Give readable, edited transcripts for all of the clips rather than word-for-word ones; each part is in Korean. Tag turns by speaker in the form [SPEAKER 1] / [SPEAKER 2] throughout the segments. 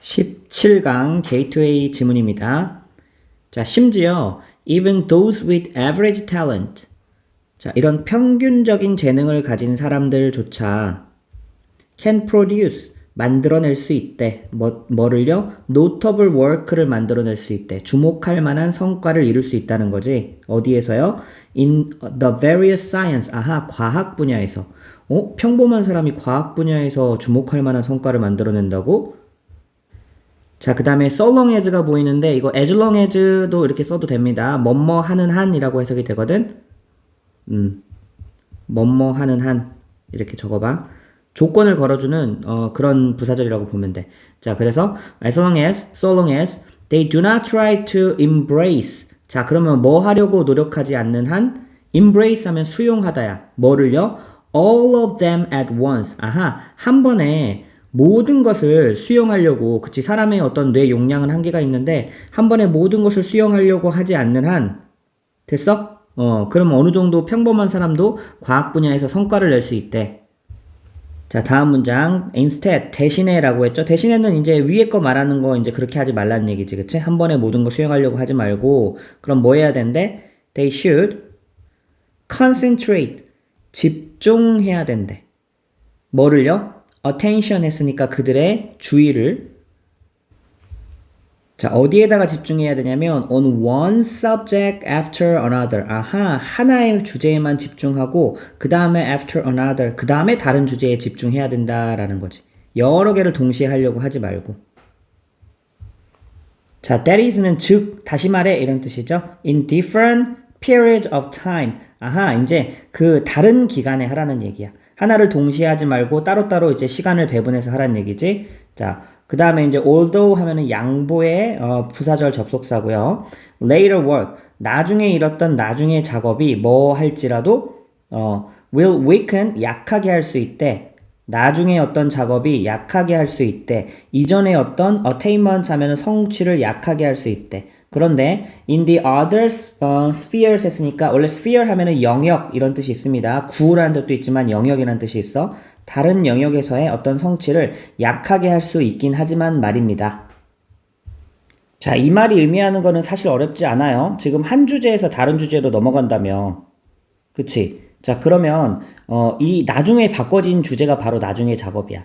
[SPEAKER 1] 17강 게이트웨이 지문입니다. 자, 심지어 even those with average talent. 자, 이런 평균적인 재능을 가진 사람들조차 can produce 만들어낼 수 있대. 뭐를요? notable work를 만들어낼 수 있대. 주목할 만한 성과를 이룰 수 있다는 거지. 어디에서요? in the various science. 아하, 과학 분야에서. 평범한 사람이 과학 분야에서 주목할 만한 성과를 만들어낸다고? 자, 그 다음에 so long as가 보이는데 이거 as long as도 이렇게 써도 됩니다. 뭐뭐 하는 한이라고 해석이 되거든. 뭐뭐 하는 한 이렇게 적어봐. 조건을 걸어주는 그런 부사절이라고 보면 돼. 자, 그래서 as long as, so long as they do not try to embrace. 자, 그러면 뭐 하려고 노력하지 않는 한 embrace 하면 수용하다야. 뭐를요? all of them at once. 아하, 한 번에 모든 것을 수용하려고, 그치, 사람의 어떤 뇌 용량은 한계가 있는데 한 번에 모든 것을 수용하려고 하지 않는 한, 됐어? 그럼 어느 정도 평범한 사람도 과학 분야에서 성과를 낼 수 있대. 자, 다음 문장. instead, 대신에 라고 했죠. 대신에는 이제 위에 거 말하는 거 이제 그렇게 하지 말라는 얘기지. 그치? 한 번에 모든 거 수용하려고 하지 말고, 그럼 뭐 해야 된대? They should concentrate. 집중해야 된대. 뭐를요? attention 했으니까 그들의 주의를. 자, 어디에다가 집중해야 되냐면 on one subject after another. 아하, 하나의 주제에만 집중하고 그 다음에 after another, 그 다음에 다른 주제에 집중해야 된다라는 거지. 여러 개를 동시에 하려고 하지 말고. 자, that is는 즉, 다시 말해 이런 뜻이죠. in different periods of time. 아하, 이제 그 다른 기간에 하라는 얘기야. 하나를 동시에 하지 말고 따로따로 이제 시간을 배분해서 하라는 얘기지. 자, 그 다음에 이제 although 하면은 양보의 부사절 접속사고요. later work, 나중에 이뤘던 나중에 작업이 뭐 할지라도 will weaken, 약하게 할 수 있대. 나중에 어떤 작업이 약하게 할 수 있대. 이전에 어떤 attainment 하면은 성취를 약하게 할 수 있대. 그런데 in the other spheres 했으니까 원래 sphere 하면은 영역 이런 뜻이 있습니다. 구라는 뜻도 있지만 영역이라는 뜻이 있어. 다른 영역에서의 어떤 성취를 약하게 할 수 있긴 하지만 말입니다. 자, 이 말이 의미하는 거는 사실 어렵지 않아요. 지금 한 주제에서 다른 주제로 넘어간다며. 그치? 자, 그러면 이 나중에 바꿔진 주제가 바로 나중에 작업이야.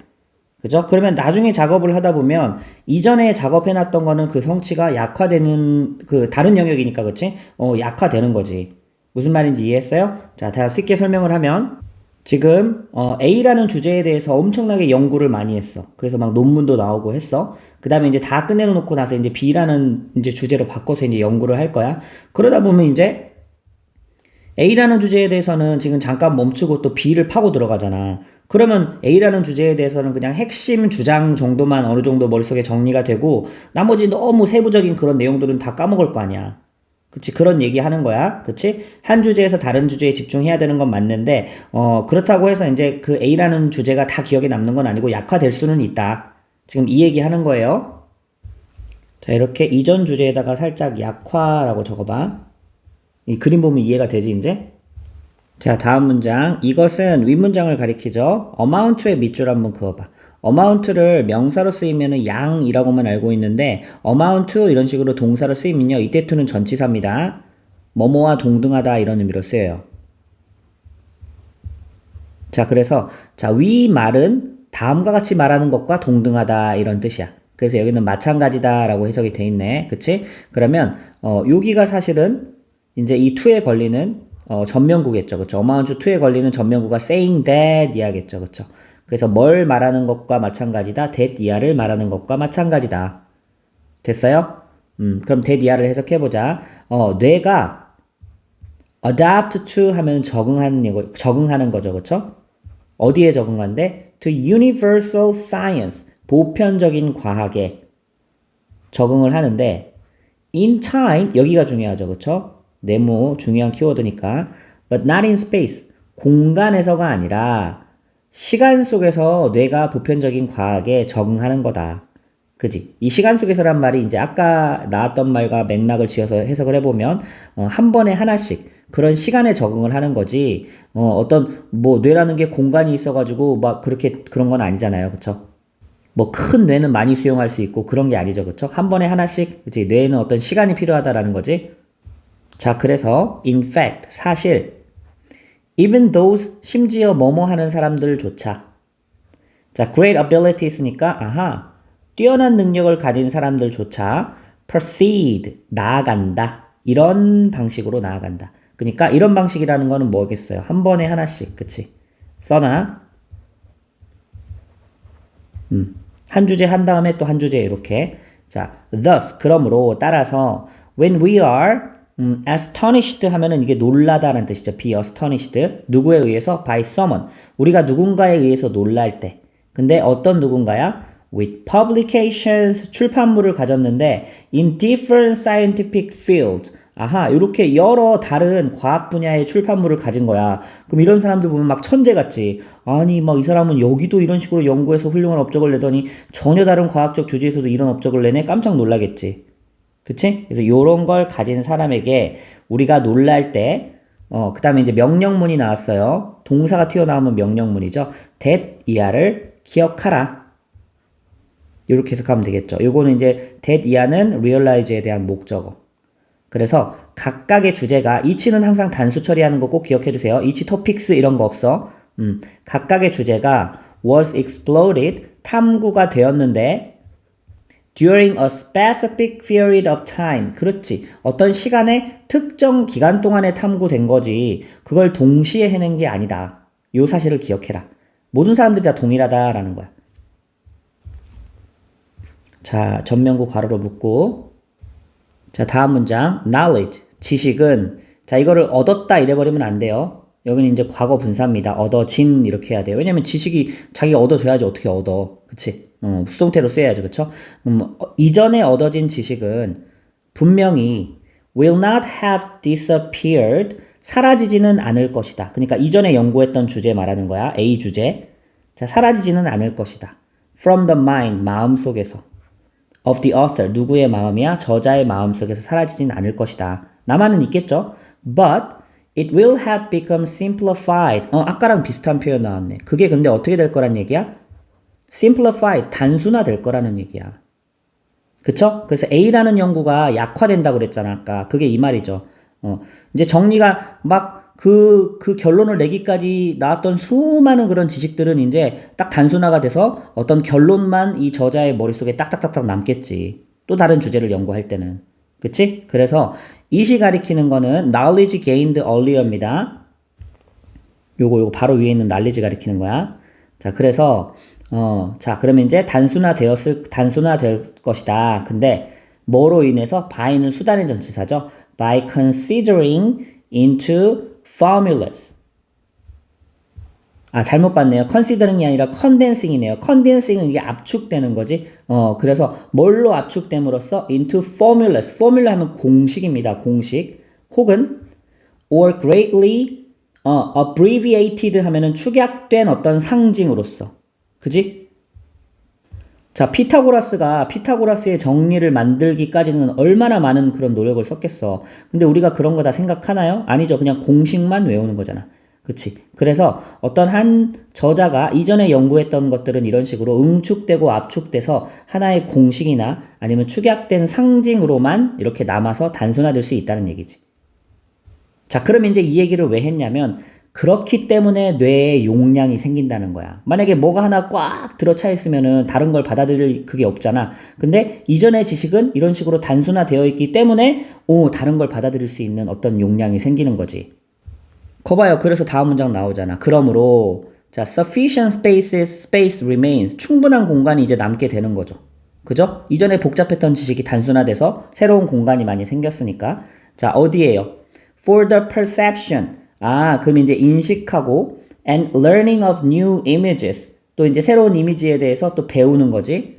[SPEAKER 1] 그죠? 그러면 나중에 작업을 하다 보면 이전에 작업해놨던 거는 그 성취가 약화되는 그 다른 영역이니까, 그치? 약화되는 거지. 무슨 말인지 이해했어요? 자, 다 쉽게 설명을 하면 지금 A라는 주제에 대해서 엄청나게 연구를 많이 했어. 그래서 막 논문도 나오고 했어. 그 다음에 이제 다 끝내놓고 나서 이제 B라는 이제 주제로 바꿔서 이제 연구를 할 거야. 그러다 보면 이제 A라는 주제에 대해서는 지금 잠깐 멈추고 또 B를 파고 들어가잖아. 그러면 A라는 주제에 대해서는 그냥 핵심 주장 정도만 어느 정도 머릿속에 정리가 되고 나머지 너무 세부적인 그런 내용들은 다 까먹을 거 아니야. 그치? 그런 얘기 하는 거야. 그치? 한 주제에서 다른 주제에 집중해야 되는 건 맞는데, 그렇다고 해서 이제 그 A라는 주제가 다 기억에 남는 건 아니고 약화될 수는 있다. 지금 이 얘기 하는 거예요. 자, 이렇게 이전 주제에다가 살짝 약화라고 적어봐. 이 그림 보면 이해가 되지, 이제? 자, 다음 문장. 이것은 윗문장을 가리키죠. amount의 밑줄 한번 그어봐. amount를 명사로 쓰이면은 양이라고만 알고 있는데 amount 이런 식으로 동사로 쓰이면요. 이때 to는 전치사입니다. 뭐뭐와 동등하다 이런 의미로 쓰여요. 자, 그래서 자, 위 말은 다음과 같이 말하는 것과 동등하다 이런 뜻이야. 그래서 여기는 마찬가지다라고 해석이 돼 있네. 그치? 그러면 여기가 사실은 이제 이 to에 걸리는 전면구겠죠. 그쵸? amount to에 걸리는 전면구가 saying that 이하겠죠. 그쵸? 그래서 뭘 말하는 것과 마찬가지다. that 이하를 말하는 것과 마찬가지다. 됐어요? 그럼 that 이하를 해석해보자. 뇌가 adapt to 하면 적응하는 거죠. 그쵸? 어디에 적응한대? to universal science. 보편적인 과학에 적응을 하는데 in time, 여기가 중요하죠. 그쵸? 네모 중요한 키워드니까. but not in space. 공간에서가 아니라 시간 속에서 뇌가 보편적인 과학에 적응하는 거다. 그지? 이 시간 속에서란 말이 이제 아까 나왔던 말과 맥락을 지어서 해석을 해보면 한 번에 하나씩 그런 시간에 적응을 하는 거지. 어떤 뭐 뇌라는 게 공간이 있어가지고 막 그렇게 그런 건 아니잖아요. 그쵸? 뭐 큰 뇌는 많이 수용할 수 있고 그런 게 아니죠. 그쵸? 한 번에 하나씩, 그치? 뇌에는 어떤 시간이 필요하다라는 거지. 자, 그래서 in fact, 사실 even those, 심지어 뭐뭐 하는 사람들조차. 자, great ability 있으니까 아하, 뛰어난 능력을 가진 사람들조차 proceed, 나아간다. 이런 방식으로 나아간다. 그러니까 이런 방식이라는 거는 뭐겠어요? 한 번에 하나씩, 그치? 써나 한 주제 한 다음에 또 한 주제 이렇게. 자, thus, 그러므로 따라서 when we are astonished 하면은 이게 놀라다라는 뜻이죠. be astonished. 누구에 의해서? by someone. 우리가 누군가에 의해서 놀랄 때. 근데 어떤 누군가야? with publications, 출판물을 가졌는데 in different scientific fields. 아하, 이렇게 여러 다른 과학 분야의 출판물을 가진 거야. 그럼 이런 사람들 보면 막 천재 같지. 아니, 막 이 사람은 여기도 이런 식으로 연구해서 훌륭한 업적을 내더니 전혀 다른 과학적 주제에서도 이런 업적을 내네? 깜짝 놀라겠지. 그치? 그래서 요런 걸 가진 사람에게 우리가 놀랄 때, 그 다음에 이제 명령문이 나왔어요. 동사가 튀어나오면 명령문이죠. that 이하를 기억하라. 이렇게 해석하면 되겠죠. 요거는 이제 that 이하는 realize에 대한 목적어. 그래서 각각의 주제가, 이치는 항상 단수 처리하는 거 꼭 기억해 주세요. 이치 토픽스 이런 거 없어. 각각의 주제가 was exploded, 탐구가 되었는데 during a specific period of time. 그렇지. 어떤 시간에 특정 기간 동안에 탐구된 거지. 그걸 동시에 해낸 게 아니다. 요 사실을 기억해라. 모든 사람들이 다 동일하다라는 거야. 자, 전면구 괄호로 묶고. 자, 다음 문장. knowledge. 지식은, 자, 이거를 얻었다 이래버리면 안 돼요. 여기는 이제 과거 분사입니다. 얻어진 이렇게 해야 돼요. 왜냐면 지식이 자기가 얻어줘야지 어떻게 얻어. 그치? 수동태로 쓰여야죠. 그쵸? 이전에 얻어진 지식은 분명히 will not have disappeared. 사라지지는 않을 것이다. 그러니까 이전에 연구했던 주제 말하는 거야. A 주제. 자, 사라지지는 않을 것이다. from the mind, 마음 속에서. of the author, 누구의 마음이야? 저자의 마음 속에서 사라지진 않을 것이다. 나만은 있겠죠? But it will have become simplified. 아까랑 비슷한 표현 나왔네. 그게 근데 어떻게 될 거란 얘기야? simplified, 단순화될 거라는 얘기야. 그쵸? 그래서 A라는 연구가 약화된다고 그랬잖아, 아까. 그게 이 말이죠. 이제 정리가 막 그 결론을 내기까지 나왔던 수많은 그런 지식들은 이제 딱 단순화가 돼서 어떤 결론만 이 저자의 머릿속에 딱딱딱딱 남겠지. 또 다른 주제를 연구할 때는. 그치? 그래서 이시 가리키는 거는 knowledge gained earlier입니다. 요거 바로 위에 있는 knowledge 가리키는 거야. 자, 그래서 자, 그러면 이제 단순화될 것이다. 근데 뭐로 인해서 by는 수단의 전치사죠. by considering into formulas. 아, 잘못 봤네요. considering이 아니라 condensing이네요. condensing은 이게 압축되는 거지. 그래서 뭘로 압축됨으로써 into formulas. formula 하면 공식입니다. 공식. 혹은 or greatly abbreviated 하면은 축약된 어떤 상징으로서. 그지? 자, 피타고라스의 정리를 만들기까지는 얼마나 많은 그런 노력을 썼겠어. 근데 우리가 그런 거 다 생각하나요? 아니죠. 그냥 공식만 외우는 거잖아. 그치? 그래서 어떤 한 저자가 이전에 연구했던 것들은 이런 식으로 응축되고 압축돼서 하나의 공식이나 아니면 축약된 상징으로만 이렇게 남아서 단순화될 수 있다는 얘기지. 자, 그럼 이제 이 얘기를 왜 했냐면 그렇기 때문에 뇌에 용량이 생긴다는 거야. 만약에 뭐가 하나 꽉 들어차 있으면은 다른 걸 받아들일 그게 없잖아. 근데 이전의 지식은 이런 식으로 단순화되어 있기 때문에 다른 걸 받아들일 수 있는 어떤 용량이 생기는 거지. 거봐요. 그래서 다음 문장 나오잖아. 그러므로 자, sufficient space remains. 충분한 공간이 이제 남게 되는 거죠. 그죠? 이전에 복잡했던 지식이 단순화돼서 새로운 공간이 많이 생겼으니까. 자, 어디에요? For the perception. 아, 그럼 이제 인식하고 and learning of new images. 또 이제 새로운 이미지에 대해서 또 배우는 거지.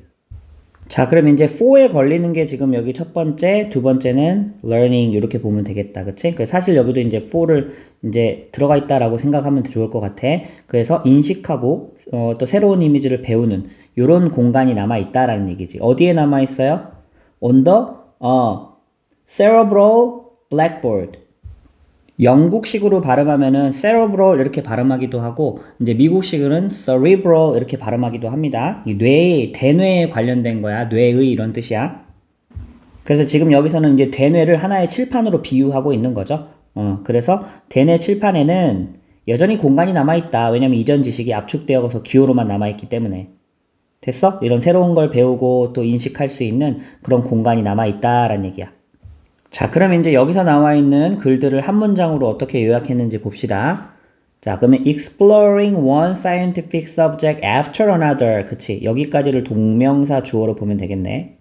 [SPEAKER 1] 자, 그럼 이제 for에 걸리는 게 지금 여기 첫 번째, 두 번째는 learning 이렇게 보면 되겠다. 그치? 사실 여기도 이제 for를 이제 들어가 있다라고 생각하면 좋을 것 같아. 그래서 인식하고 또 새로운 이미지를 배우는 이런 공간이 남아 있다라는 얘기지. 어디에 남아 있어요? On the cerebral blackboard. 영국식으로 발음하면은 cerebral 이렇게 발음하기도 하고 이제 미국식으로는 cerebral 이렇게 발음하기도 합니다. 이 대뇌에 관련된 거야. 뇌의 이런 뜻이야. 그래서 지금 여기서는 이제 대뇌를 하나의 칠판으로 비유하고 있는 거죠. 그래서 대뇌 칠판에는 여전히 공간이 남아있다. 왜냐면 이전 지식이 압축되어서 기호로만 남아있기 때문에. 됐어? 이런 새로운 걸 배우고 또 인식할 수 있는 그런 공간이 남아있다라는 얘기야. 자, 그럼 이제 여기서 나와 있는 글들을 한 문장으로 어떻게 요약했는지 봅시다. 자, 그러면 exploring one scientific subject after another. 그치? 여기까지를 동명사 주어로 보면 되겠네.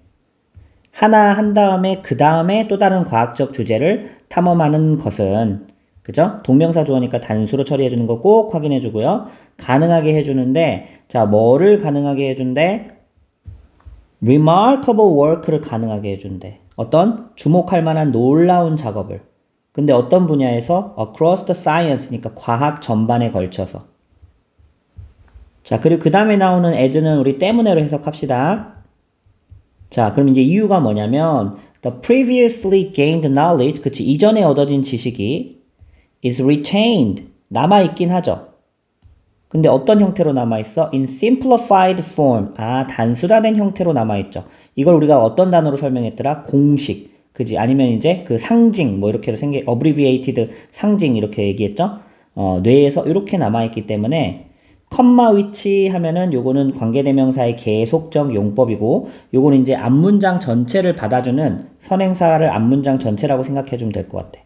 [SPEAKER 1] 하나 한 다음에 그 다음에 또 다른 과학적 주제를 탐험하는 것은 그죠? 동명사 주어니까 단수로 처리해 주는 거 꼭 확인해 주고요. 가능하게 해 주는데 자, 뭐를 가능하게 해 준대? remarkable work를 가능하게 해 준대. 어떤 주목할 만한 놀라운 작업을. 근데 어떤 분야에서 across the science니까 과학 전반에 걸쳐서. 자, 그리고 그 다음에 나오는 as는 우리 때문에로 해석합시다. 자, 그럼 이제 이유가 뭐냐면 the previously gained knowledge, 그치, 이전에 얻어진 지식이 is retained, 남아있긴 하죠. 근데 어떤 형태로 남아있어? in simplified form, 단순화된 형태로 남아있죠. 이걸 우리가 어떤 단어로 설명했더라? 공식, 그지? 아니면 이제 그 상징, 뭐 이렇게 abbreviated 상징 이렇게 얘기했죠. 뇌에서 이렇게 남아있기 때문에 컴마 위치 하면은 요거는 관계대명사의 계속적 용법이고 요거는 이제 앞문장 전체를 받아주는 선행사를 앞문장 전체라고 생각해주면 될 것 같아.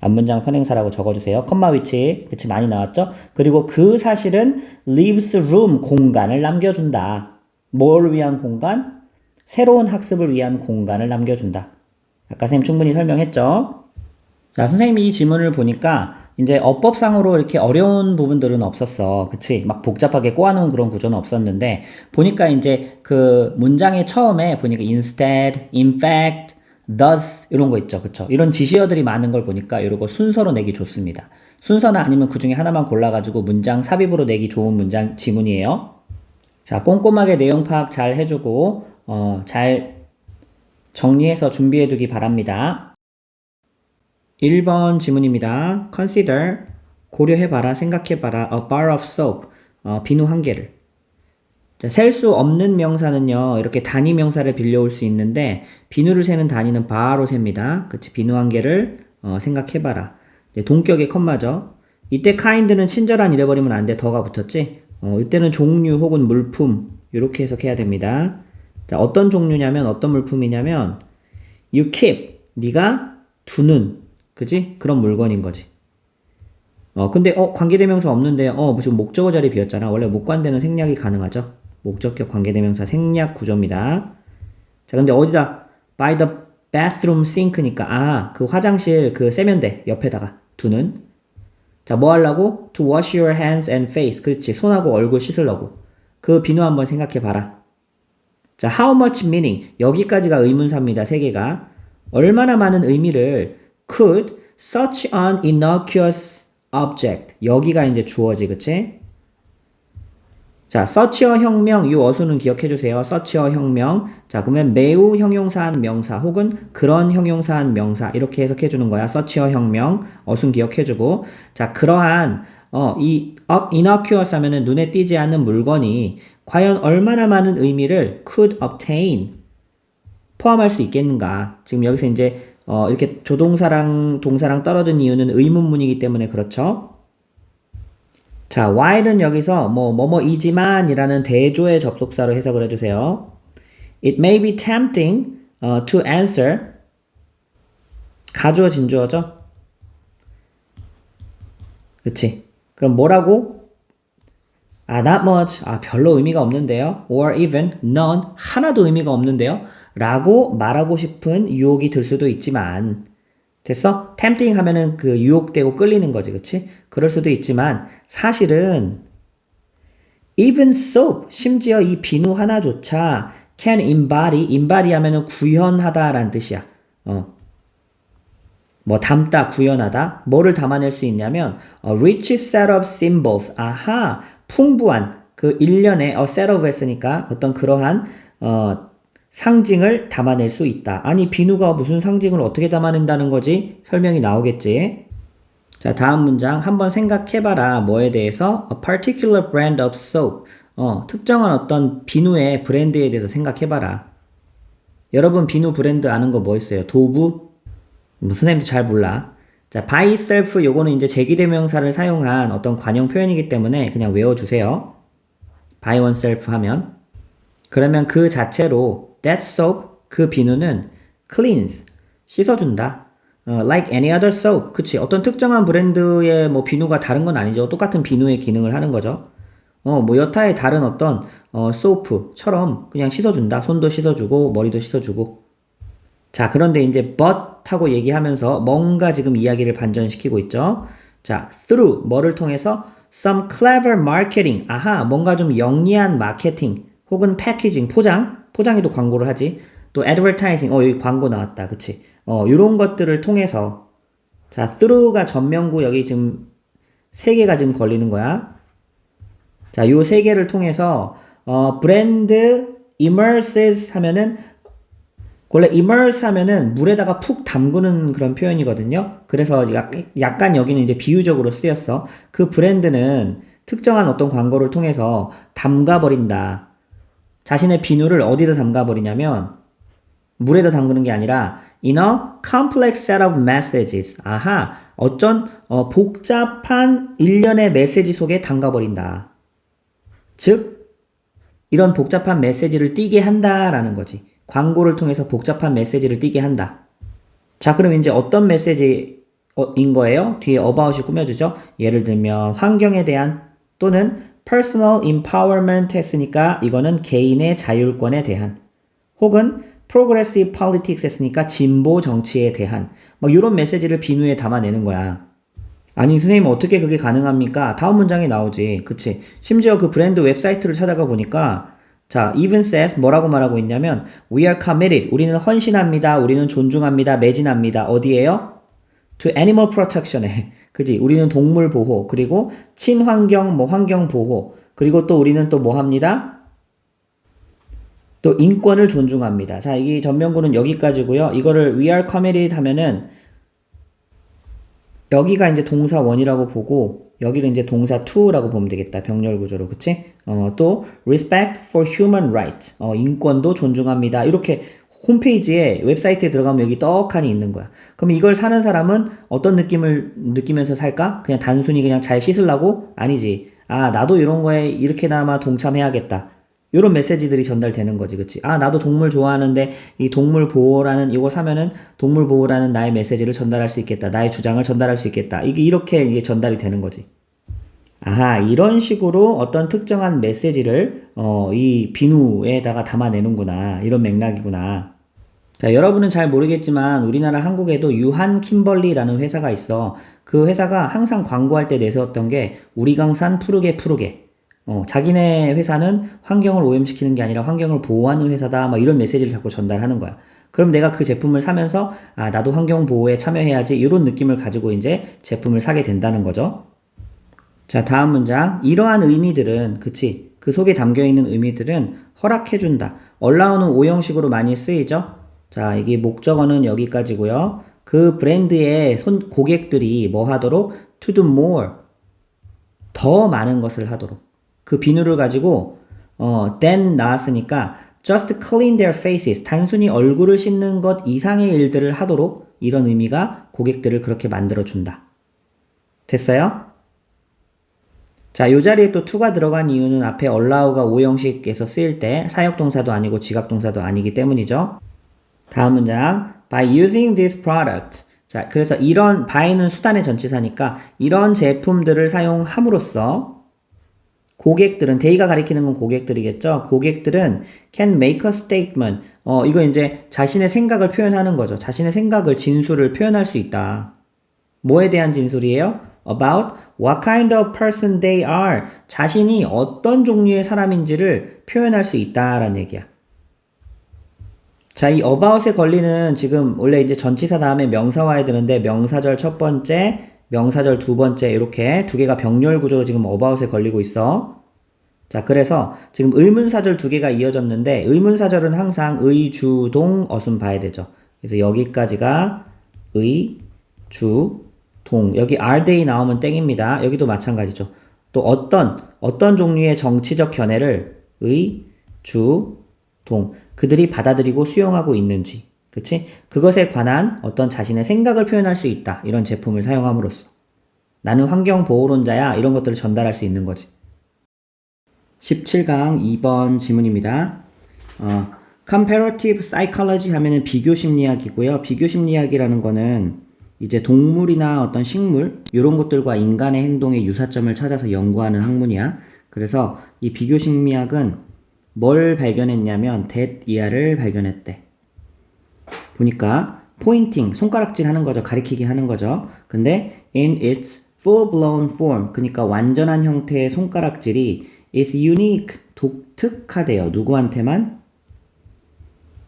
[SPEAKER 1] 앞문장 선행사라고 적어주세요. 컴마 위치, 그치, 많이 나왔죠? 그리고 그 사실은 leaves room, 공간을 남겨준다. 뭘 위한 공간? 새로운 학습을 위한 공간을 남겨준다. 아까 선생님 충분히 설명했죠? 자, 선생님이 이 지문을 보니까 이제 어법상으로 이렇게 어려운 부분들은 없었어. 그치? 막 복잡하게 꼬아놓은 그런 구조는 없었는데, 보니까 이제 그 문장의 처음에 보니까 instead, in fact, thus, 이런 거 있죠. 그쵸? 이런 지시어들이 많은 걸 보니까 이런 거 순서로 내기 좋습니다. 순서나 아니면 그 중에 하나만 골라가지고 문장 삽입으로 내기 좋은 문장 지문이에요. 자, 꼼꼼하게 내용 파악 잘 해주고, 잘 정리해서 준비해두기 바랍니다. 1번 지문입니다. Consider, 고려해봐라, 생각해봐라, a bar of soap, 비누 한 개를. 자, 셀 수 없는 명사는요, 이렇게 단위 명사를 빌려올 수 있는데, 비누를 세는 단위는 바로 셉니다. 그치, 비누 한 개를, 생각해봐라. 동격의 컴마죠. 이때 kind는 친절한 잃어버리면 안 돼. 더가 붙었지? 이때는 종류 혹은 물품, 이렇게 해석해야 됩니다. 자, 어떤 종류냐면, 어떤 물품이냐면, you keep, 네가 두는, 그지? 그런 물건인 거지. 근데, 관계대명사 없는데, 무슨 목적어 자리 비었잖아. 원래 목관대는 생략이 가능하죠. 목적격 관계대명사 생략 구조입니다. 자, 근데 어디다? by the bathroom sink니까, 그 화장실 그 세면대 옆에다가 두는. 자, 뭐 하려고? to wash your hands and face. 그렇지. 손하고 얼굴 씻으려고. 그 비누 한번 생각해 봐라. 자, how much meaning. 여기까지가 의문사입니다. 세 개가. 얼마나 많은 의미를 could such an innocuous object. 여기가 이제 주어지, 그치? 자, such의 혁명, 이 어수는 기억해 주세요. such의 혁명. 자, 그러면 매우 형용사한 명사 혹은 그런 형용사한 명사 이렇게 해석해 주는 거야. such의 혁명. 어순 기억해 주고. 자, 그러한 이 innocuous 하면은 눈에 띄지 않는 물건이 과연 얼마나 많은 의미를 could obtain 포함할 수 있겠는가? 지금 여기서 이제 이렇게 조동사랑 동사랑 떨어진 이유는 의문문이기 때문에 그렇죠. 자, while은 여기서 뭐뭐이지만 이라는 대조의 접속사로 해석을 해주세요. It may be tempting to answer. 가주어 진주어죠? 그치? 그럼 뭐라고? not much. 별로 의미가 없는데요. Or even none. 하나도 의미가 없는데요. 라고 말하고 싶은 유혹이 들 수도 있지만, 됐어? tempting 하면은 그 유혹되고 끌리는 거지, 그치? 그럴 수도 있지만, 사실은, even soap, 심지어 이 비누 하나조차 can embody 하면은 구현하다 라는 뜻이야. 뭐 담다, 구현하다. 뭐를 담아낼 수 있냐면, a rich set of symbols. 풍부한, 그 일련의 a set of 했으니까 어떤 그러한, 상징을 담아낼 수 있다. 아니, 비누가 무슨 상징을 어떻게 담아낸다는 거지? 설명이 나오겠지. 자, 다음 문장 한번 생각해봐라. 뭐에 대해서? A particular brand of soap. 특정한 어떤 비누의 브랜드에 대해서 생각해봐라. 여러분 비누 브랜드 아는 거 뭐 있어요? 도브? 선생님도 잘 몰라. 자, by itself 요거는 이제 제기대명사를 사용한 어떤 관용 표현이기 때문에 그냥 외워주세요. by oneself 하면. 그러면 그 자체로 that soap, 그 비누는 cleans, 씻어준다. like any other soap. 그치. 어떤 특정한 브랜드의 뭐 비누가 다른 건 아니죠. 똑같은 비누의 기능을 하는 거죠. 뭐 여타의 다른 어떤 소프처럼 그냥 씻어준다. 손도 씻어주고 머리도 씻어주고. 자, 그런데 이제 but 하고 얘기하면서 뭔가 지금 이야기를 반전시키고 있죠. 자, through 뭐를 통해서 some clever marketing. 아하, 뭔가 좀 영리한 마케팅 혹은 패키징, 포장에도 광고를 하지. 또 advertising. 여기 광고 나왔다. 그치? 요런 것들을 통해서. 자, through가 전명구 여기 지금 3개가 지금 걸리는 거야. 자, 요 3개를 통해서 브랜드 immerses 하면은 원래 immerse 하면은 물에다가 푹 담그는 그런 표현이거든요. 그래서 약간 여기는 이제 비유적으로 쓰였어. 그 브랜드는 특정한 어떤 광고를 통해서 담가버린다. 자신의 비누를 어디다 담가버리냐면 물에다 담그는 게 아니라 in a complex set of messages. 아하, 어쩐 복잡한 일련의 메시지 속에 담가버린다. 즉, 이런 복잡한 메시지를 띄게 한다라는 거지. 광고를 통해서 복잡한 메시지를 띄게 한다. 자, 그럼 이제 어떤 메시지인 거예요? 뒤에 about이 꾸며주죠. 예를 들면 환경에 대한 또는 personal empowerment 했으니까 이거는 개인의 자율권에 대한 혹은 progressive politics 했으니까 진보 정치에 대한 뭐 이런 메시지를 비누에 담아내는 거야. 아니 선생님 어떻게 그게 가능합니까? 다음 문장에 나오지. 그치? 심지어 그 브랜드 웹사이트를 찾아가 보니까 자, even says 뭐라고 말하고 있냐면 we are committed. 우리는 헌신합니다. 우리는 존중합니다. 매진합니다. 어디에요? to animal protection에. 그지? 우리는 동물 보호. 그리고 친환경 환경 보호. 그리고 또 우리는 또 뭐 합니다? 또 인권을 존중합니다. 자, 이 전명구는 여기까지고요. 이거를 we are committed 하면은 여기가 이제 동사 1이라고 보고 여기를 이제 동사 2라고 보면 되겠다. 병렬 구조로. 그치? 또 respect for human right. 인권도 존중합니다. 이렇게 홈페이지에 웹사이트에 들어가면 여기 떡하니 있는 거야. 그럼 이걸 사는 사람은 어떤 느낌을 느끼면서 살까? 그냥 단순히 그냥 잘 씻으려고? 아니지. 아, 나도 이런 거에 이렇게나마 동참해야겠다. 이런 메시지들이 전달되는 거지, 그치? 아, 나도 동물 좋아하는데 이 동물 보호라는 이거 사면은 동물 보호라는 나의 메시지를 전달할 수 있겠다. 나의 주장을 전달할 수 있겠다. 이게 전달이 되는 거지. 아하, 이런 식으로 어떤 특정한 메시지를 이 비누에다가 담아내는구나. 이런 맥락이구나. 자, 여러분은 잘 모르겠지만 우리나라 한국에도 유한 킴벌리라는 회사가 있어. 그 회사가 항상 광고할 때 내세웠던 게 우리 강산 푸르게 푸르게. 자기네 회사는 환경을 오염시키는 게 아니라 환경을 보호하는 회사다. 막 이런 메시지를 자꾸 전달하는 거야. 그럼 내가 그 제품을 사면서 아, 나도 환경 보호에 참여해야지. 이런 느낌을 가지고 이제 제품을 사게 된다는 거죠. 자, 다음 문장. 이러한 의미들은 그치? 그 속에 담겨있는 의미들은 허락해준다. allow 오형식으로 많이 쓰이죠? 자, 이게 목적어는 여기까지고요. 그 브랜드의 고객들이 뭐 하도록? to do more. 더 많은 것을 하도록. 그 비누를 가지고 then 나왔으니까 just clean their faces. 단순히 얼굴을 씻는 것 이상의 일들을 하도록 이런 의미가 고객들을 그렇게 만들어준다. 됐어요? 자, 요 자리에 또 to가 들어간 이유는 앞에 allow가 오형식에서 쓰일 때 사역동사도 아니고 지각동사도 아니기 때문이죠. 다음 문장. By using this product. 자, 그래서 이런 by는 수단의 전치사니까 이런 제품들을 사용함으로써 고객들은, they가 가리키는 건 고객들이겠죠? 고객들은 can make a statement. 이거 이제 자신의 생각을 표현하는 거죠. 자신의 생각을, 진술을 표현할 수 있다. 뭐에 대한 진술이에요? About what kind of person they are. 자신이 어떤 종류의 사람인지를 표현할 수 있다라는 얘기야. 자, 이 about에 걸리는 지금 원래 이제 전치사 다음에 명사 와야 되는데 명사절 첫 번째, 명사절 두 번째 이렇게 두 개가 병렬 구조로 지금 about에 걸리고 있어. 자, 그래서 지금 의문사절 두 개가 이어졌는데 의문사절은 항상 의, 주, 동, 어순 봐야 되죠. 그래서 여기까지가 의, 주, 동. 여기 are they 나오면 땡입니다. 여기도 마찬가지죠. 또 어떤 종류의 정치적 견해를 의, 주, 동. 그들이 받아들이고 수용하고 있는지. 그치? 그것에 관한 어떤 자신의 생각을 표현할 수 있다. 이런 제품을 사용함으로써. 나는 환경보호론자야. 이런 것들을 전달할 수 있는 거지. 17강 2번 지문입니다. Comparative Psychology 하면은 비교심리학이고요. 비교심리학이라는 거는 이제 동물이나 어떤 식물 이런 것들과 인간의 행동의 유사점을 찾아서 연구하는 학문이야. 그래서 이 비교심리학은 뭘 발견했냐면 that-이하를 발견했대. 보니까 포인팅, 손가락질 하는 거죠. 가리키기 하는 거죠. 근데 in its full-blown form, 그러니까 완전한 형태의 손가락질이 is unique, 독특하대요. 누구한테만?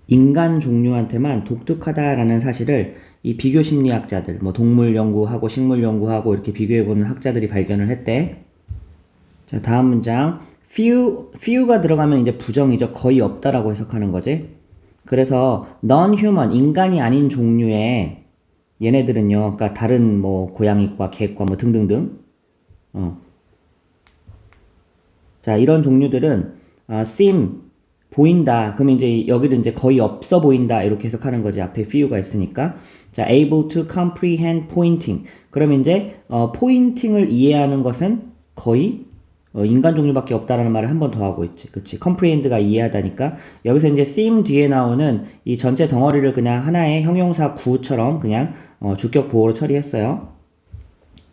[SPEAKER 1] 인간 종류한테만 독특하다라는 사실을 이 비교심리학자들, 뭐 동물 연구하고 식물 연구하고 이렇게 비교해보는 학자들이 발견을 했대. 자, 다음 문장. few가 들어가면 이제 부정이죠. 거의 없다라고 해석하는 거지. 그래서 non-human, 인간이 아닌 종류의 얘네들은요, 그러니까 다른 뭐 고양이과, 개과 뭐 등등등. 자, 이런 종류들은 seem 보인다. 그러면 이제 여기는 이제 거의 없어 보인다. 이렇게 해석하는 거지. 앞에 few가 있으니까. 자, able to comprehend pointing. 그러면 이제 포인팅을 이해하는 것은 거의 인간 종류밖에 없다라는 말을 한 번 더 하고 있지. 그치? comprehend가 이해하다니까. 여기서 이제 seem 뒤에 나오는 이 전체 덩어리를 그냥 하나의 형용사 구처럼 그냥 주격 보호로 처리했어요.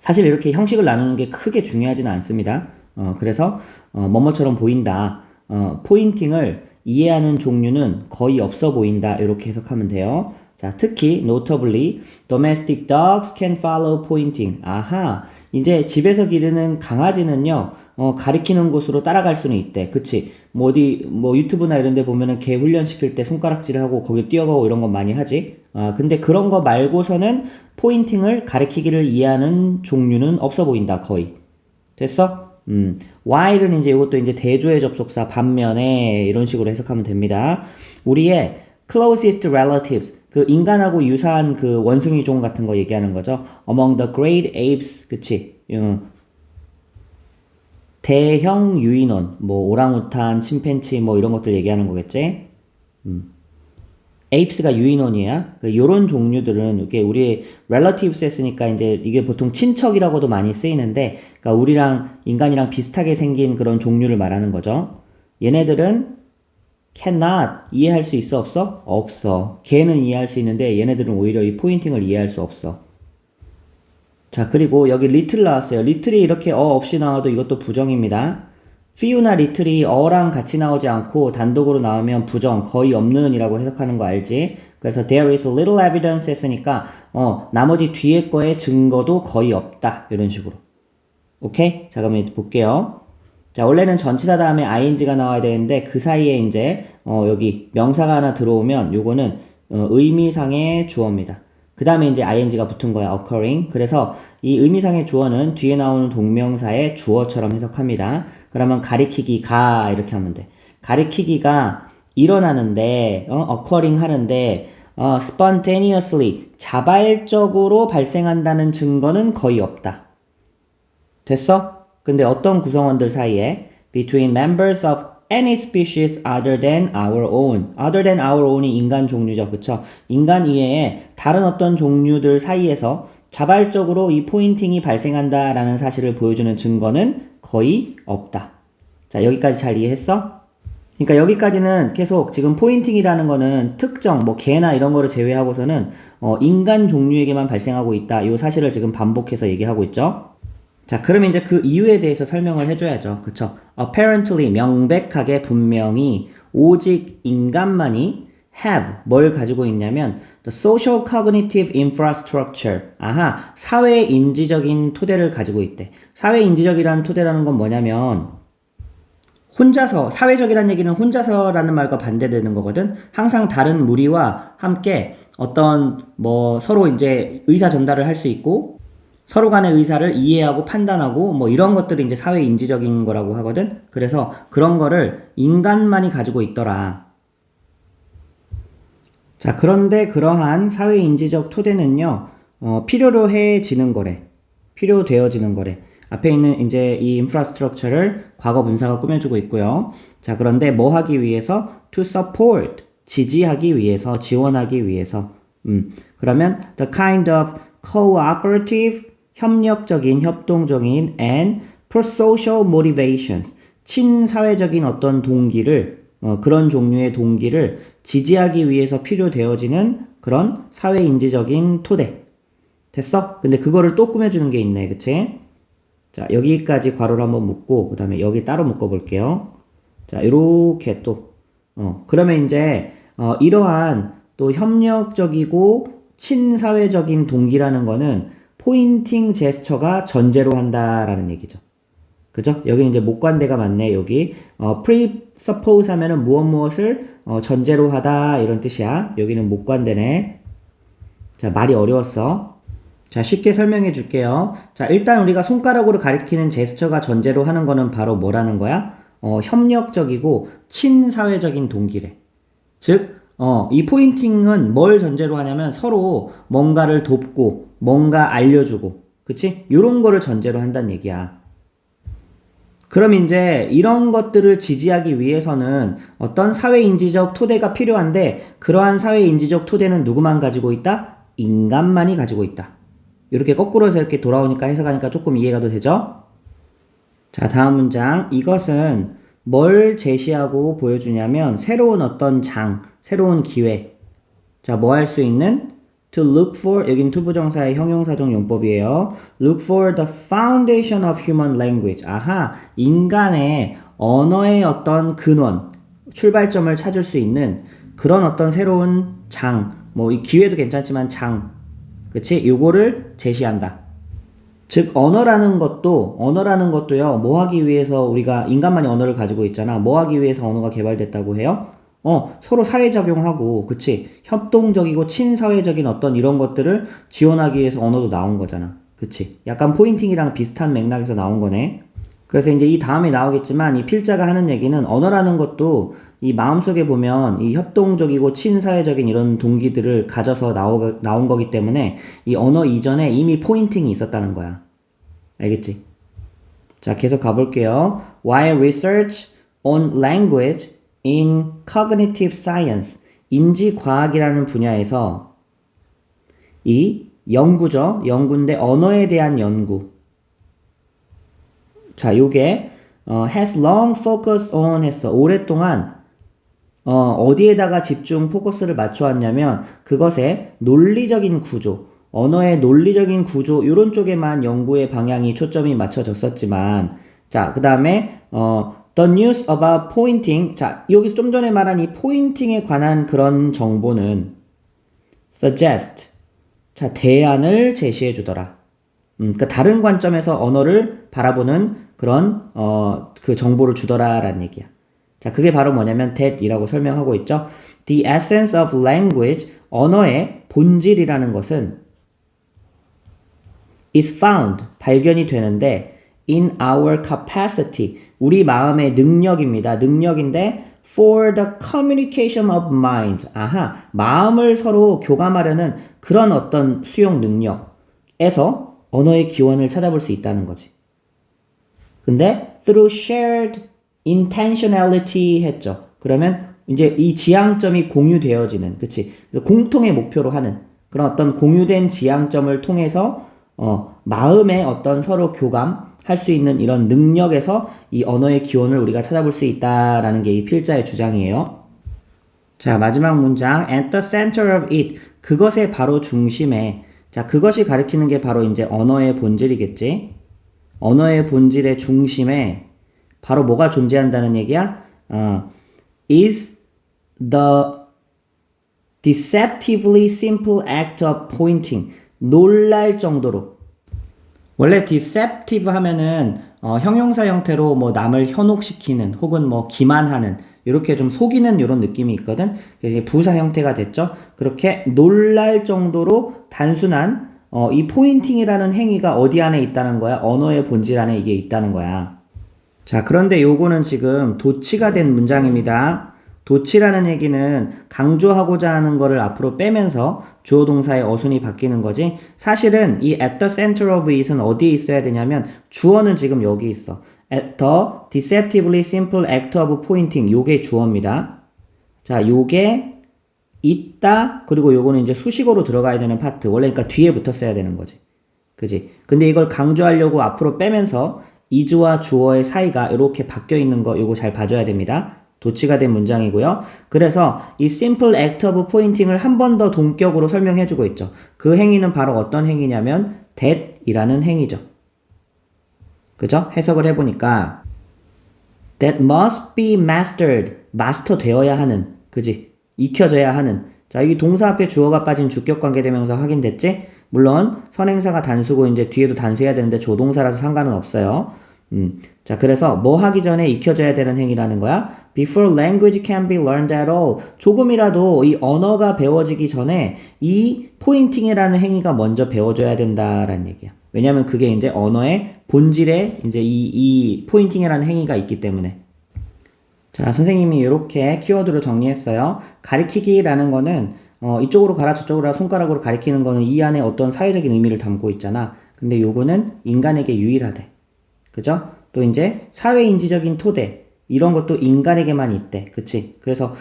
[SPEAKER 1] 사실 이렇게 형식을 나누는 게 크게 중요하지는 않습니다. 그래서 뭐뭐처럼 보인다. 포인팅을 이해하는 종류는 거의 없어 보인다. 이렇게 해석하면 돼요. 자, 특히 notably domestic dogs can follow pointing. 아하. 이제 집에서 기르는 강아지는요. 가리키는 곳으로 따라갈 수는 있대. 그치? 뭐 어디 뭐 유튜브나 이런 데 보면은 개 훈련시킬 때 손가락질을 하고 거기 뛰어가고 이런 거 많이 하지. 근데 그런 거 말고서는 포인팅을 가리키기를 이해하는 종류는 없어 보인다. 거의. 됐어? while은 이제 이것도 이제 대조의 접속사 반면에 이런 식으로 해석하면 됩니다. 우리의 closest relatives, 그 인간하고 유사한 그 원숭이 종 같은 거 얘기하는 거죠. among the great apes, 그치? 대형 유인원, 뭐 오랑우탄, 침팬치 뭐 이런 것들 얘기하는 거겠지? apes가 유인원이야. 요런 종류들은 이게 우리 relatives 했으니까 이제 이게 보통 친척이라고도 많이 쓰이는데, 그러니까 우리랑 인간이랑 비슷하게 생긴 그런 종류를 말하는 거죠. 얘네들은 cannot 이해할 수 있어 없어? 없어. 걔는 이해할 수 있는데 얘네들은 오히려 이 포인팅을 이해할 수 없어. 자, 그리고 여기 little 나왔어요. little이 이렇게 없이 나와도 이것도 부정입니다. few나 little이 어랑 같이 나오지 않고 단독으로 나오면 부정, 거의 없는 이라고 해석하는 거 알지? 그래서 there is little evidence 했으니까 나머지 뒤에 거의 증거도 거의 없다. 이런 식으로. 오케이? 자, 그럼 볼게요. 자, 원래는 전치사 다음에 ing가 나와야 되는데 그 사이에 이제 여기 명사가 하나 들어오면 요거는 의미상의 주어입니다. 그 다음에 이제 ing가 붙은 거야. occurring. 그래서 이 의미상의 주어는 뒤에 나오는 동명사의 주어처럼 해석합니다. 그러면 가리키기가 이렇게 하면 돼. 가리키기가 일어나는데 occurring 하는데 spontaneously 자발적으로 발생한다는 증거는 거의 없다. 됐어? 근데 어떤 구성원들 사이에 between members of any species other than our own. other than our own이 인간 종류죠. 그쵸? 인간 이외에 다른 어떤 종류들 사이에서 자발적으로 이 포인팅이 발생한다라는 사실을 보여주는 증거는 거의 없다. 자, 여기까지 잘 이해했어? 그러니까 여기까지는 계속 지금 포인팅이라는 거는 특정 뭐 개나 이런 거를 제외하고서는 인간 종류에게만 발생하고 있다. 이 사실을 지금 반복해서 얘기하고 있죠. 자, 그러면 이제 그 이유에 대해서 설명을 해줘야죠. 그쵸? apparently, 명백하게, 분명히, 오직 인간만이 have, 뭘 가지고 있냐면 the social cognitive infrastructure. 아하, 사회인지적인 토대를 가지고 있대. 사회인지적이라는 토대라는 건 뭐냐면 혼자서, 사회적이라는 얘기는 혼자서라는 말과 반대되는 거거든. 항상 다른 무리와 함께 어떤 뭐 서로 이제 의사 전달을 할 수 있고 서로 간의 의사를 이해하고 판단하고 뭐 이런 것들이 이제 사회 인지적인 거라고 하거든. 그래서 그런 거를 인간만이 가지고 있더라. 자, 그런데 그러한 사회 인지적 토대는요, 필요로 해지는 거래. 필요되어지는 거래. 앞에 있는 이제 이 인프라스트럭처를 과거 분사가 꾸며주고 있고요. 자, 그런데 뭐 하기 위해서? To support. 지지하기 위해서, 지원하기 위해서. 그러면 the kind of cooperative, 협력적인, 협동적인 and pro-social motivations, 친사회적인 어떤 동기를, 그런 종류의 동기를 지지하기 위해서 필요되어지는 그런 사회인지적인 토대. 됐어? 근데 그거를 또 꾸며주는 게 있네. 그치? 자, 여기까지 괄호를 한번 묶고, 그 다음에 여기 따로 묶어볼게요. 자, 이렇게 또. 그러면 이제, 이러한 또 협력적이고 친사회적인 동기라는 거는 포인팅 제스처가 전제로 한다라는 얘기죠. 그죠? 여기는 이제 목관대가 맞네, 여기. presuppose 하면은 무엇을 전제로 하다, 이런 뜻이야. 여기는 목관대네. 자, 말이 어려웠어. 자, 쉽게 설명해 줄게요. 자, 일단 우리가 손가락으로 가리키는 제스처가 전제로 하는 거는 바로 뭐라는 거야? 협력적이고 친사회적인 동기래. 즉, 이 포인팅은 뭘 전제로 하냐면 서로 뭔가를 돕고 뭔가 알려주고, 그치? 요런 거를 전제로 한다는 얘기야. 그럼 이제 이런 것들을 지지하기 위해서는 어떤 사회인지적 토대가 필요한데, 그러한 사회인지적 토대는 누구만 가지고 있다? 인간만이 가지고 있다. 이렇게 거꾸로 해서 이렇게 돌아오니까 해석하니까 조금 이해가 더 되죠? 자, 다음 문장. 이것은 뭘 제시하고 보여주냐면 새로운 어떤 새로운 기회. 자, 뭐 할 수 있는? To look for, 여긴 투부정사의 형용사적 용법이에요. Look for the foundation of human language. 아하, 인간의 언어의 어떤 근원, 출발점을 찾을 수 있는 그런 어떤 새로운 뭐 이 기회도 괜찮지만 그치? 요거를 제시한다. 즉, 언어라는 것도요, 뭐 하기 위해서 우리가 인간만이 언어를 가지고 있잖아. 뭐 하기 위해서 언어가 개발됐다고 해요? 서로 사회작용하고, 그치? 협동적이고 친사회적인 어떤 이런 것들을 지원하기 위해서 언어도 나온 거잖아. 그치? 약간 포인팅이랑 비슷한 맥락에서 나온 거네. 그래서 이제 이 다음에 나오겠지만 이 필자가 하는 얘기는 언어라는 것도 이 마음속에 보면 이 협동적이고 친사회적인 이런 동기들을 가져서 나온 거기 때문에 이 언어 이전에 이미 포인팅이 있었다는 거야. 알겠지? 자, 계속 가볼게요. While research on language in cognitive science, 인지과학이라는 분야에서 이 연구인데 언어에 대한 연구. 자, 요게 has long focused on 했어. 오랫동안 어디에다가 집중 포커스를 맞춰왔냐면 그것의 논리적인 구조, 언어의 논리적인 구조 요런 쪽에만 연구의 방향이 초점이 맞춰졌었지만, 자, 그 다음에 the news about pointing. 자, 여기서 좀 전에 말한 이 포인팅에 관한 그런 정보는 suggest. 자, 대안을 제시해 주더라. 그러니까 다른 관점에서 언어를 바라보는 그런 그 정보를 주더라라는 얘기야. 자, 그게 바로 뭐냐면 that이라고 설명하고 있죠. The essence of language, 언어의 본질이라는 것은 is found, 발견이 되는데 in our capacity, 우리 마음의 능력입니다. 능력인데 for the communication of mind, 아하, 마음을 서로 교감하려는 그런 어떤 수용 능력에서 언어의 기원을 찾아볼 수 있다는 거지. 근데 through shared intentionality 했죠. 그러면 이제 이 지향점이 공유되어지는, 그치? 공통의 목표로 하는 그런 어떤 공유된 지향점을 통해서 마음의 어떤 서로 교감할 수 있는 이런 능력에서 이 언어의 기원을 우리가 찾아볼 수 있다라는 게 이 필자의 주장이에요. 자, 마지막 문장. At the center of it. 그것의 바로 중심에. 자, 그것이 가리키는 게 바로 이제 언어의 본질이겠지. 언어의 본질의 중심에 바로 뭐가 존재한다는 얘기야? Is the deceptively simple act of pointing. 놀랄 정도로. 원래 deceptive 하면은 형용사 형태로 뭐 남을 현혹시키는 혹은 뭐 기만하는 이렇게 좀 속이는 이런 느낌이 있거든. 그래서 부사 형태가 됐죠. 그렇게 놀랄 정도로 단순한 이 포인팅이라는 행위가 어디 안에 있다는 거야? 언어의 본질 안에 이게 있다는 거야. 자, 그런데 요거는 지금 도치가 된 문장입니다. 도치라는 얘기는 강조하고자 하는 거를 앞으로 빼면서 주어 동사의 어순이 바뀌는 거지. 사실은 이 at the center of it은 어디에 있어야 되냐면 주어는 지금 여기 있어. at the deceptively simple act of pointing. 요게 주어입니다. 자, 요게 있다. 그리고 요거는 이제 수식어로 들어가야 되는 파트. 원래 그러니까 뒤에 붙었어야 되는 거지. 그지? 근데 이걸 강조하려고 앞으로 빼면서 is와 주어의 사이가 이렇게 바뀌어 있는 거 요거 잘 봐줘야 됩니다. 도치가 된 문장이고요. 그래서 이 simple act of pointing을 한 번 더 동격으로 설명해주고 있죠. 그 행위는 바로 어떤 행위냐면 that이라는 행위죠. 그죠? 해석을 해보니까 that must be mastered, 마스터 되어야 하는, 그지? 익혀져야 하는. 자, 여기 동사 앞에 주어가 빠진 주격관계대명사 확인됐지? 물론 선행사가 단수고 이제 뒤에도 단수해야 되는데 조동사라서 상관은 없어요. 자, 그래서 뭐 하기 전에 익혀져야 되는 행위라는 거야? Before language can be learned at all. 조금이라도 이 언어가 배워지기 전에 이 포인팅이라는 행위가 먼저 배워줘야 된다라는 얘기야. 왜냐면 그게 이제 언어의 본질에 이제 이 포인팅이라는 행위가 있기 때문에. 자, 선생님이 이렇게 키워드로 정리했어요. 가리키기라는 거는 이쪽으로 가라 저쪽으로 가라 손가락으로 가리키는 거는 이 안에 어떤 사회적인 의미를 담고 있잖아. 근데 요거는 인간에게 유일하대. 그죠? 또 이제 사회인지적인 토대 이런 것도 인간에게만 있대. 그치? 그래서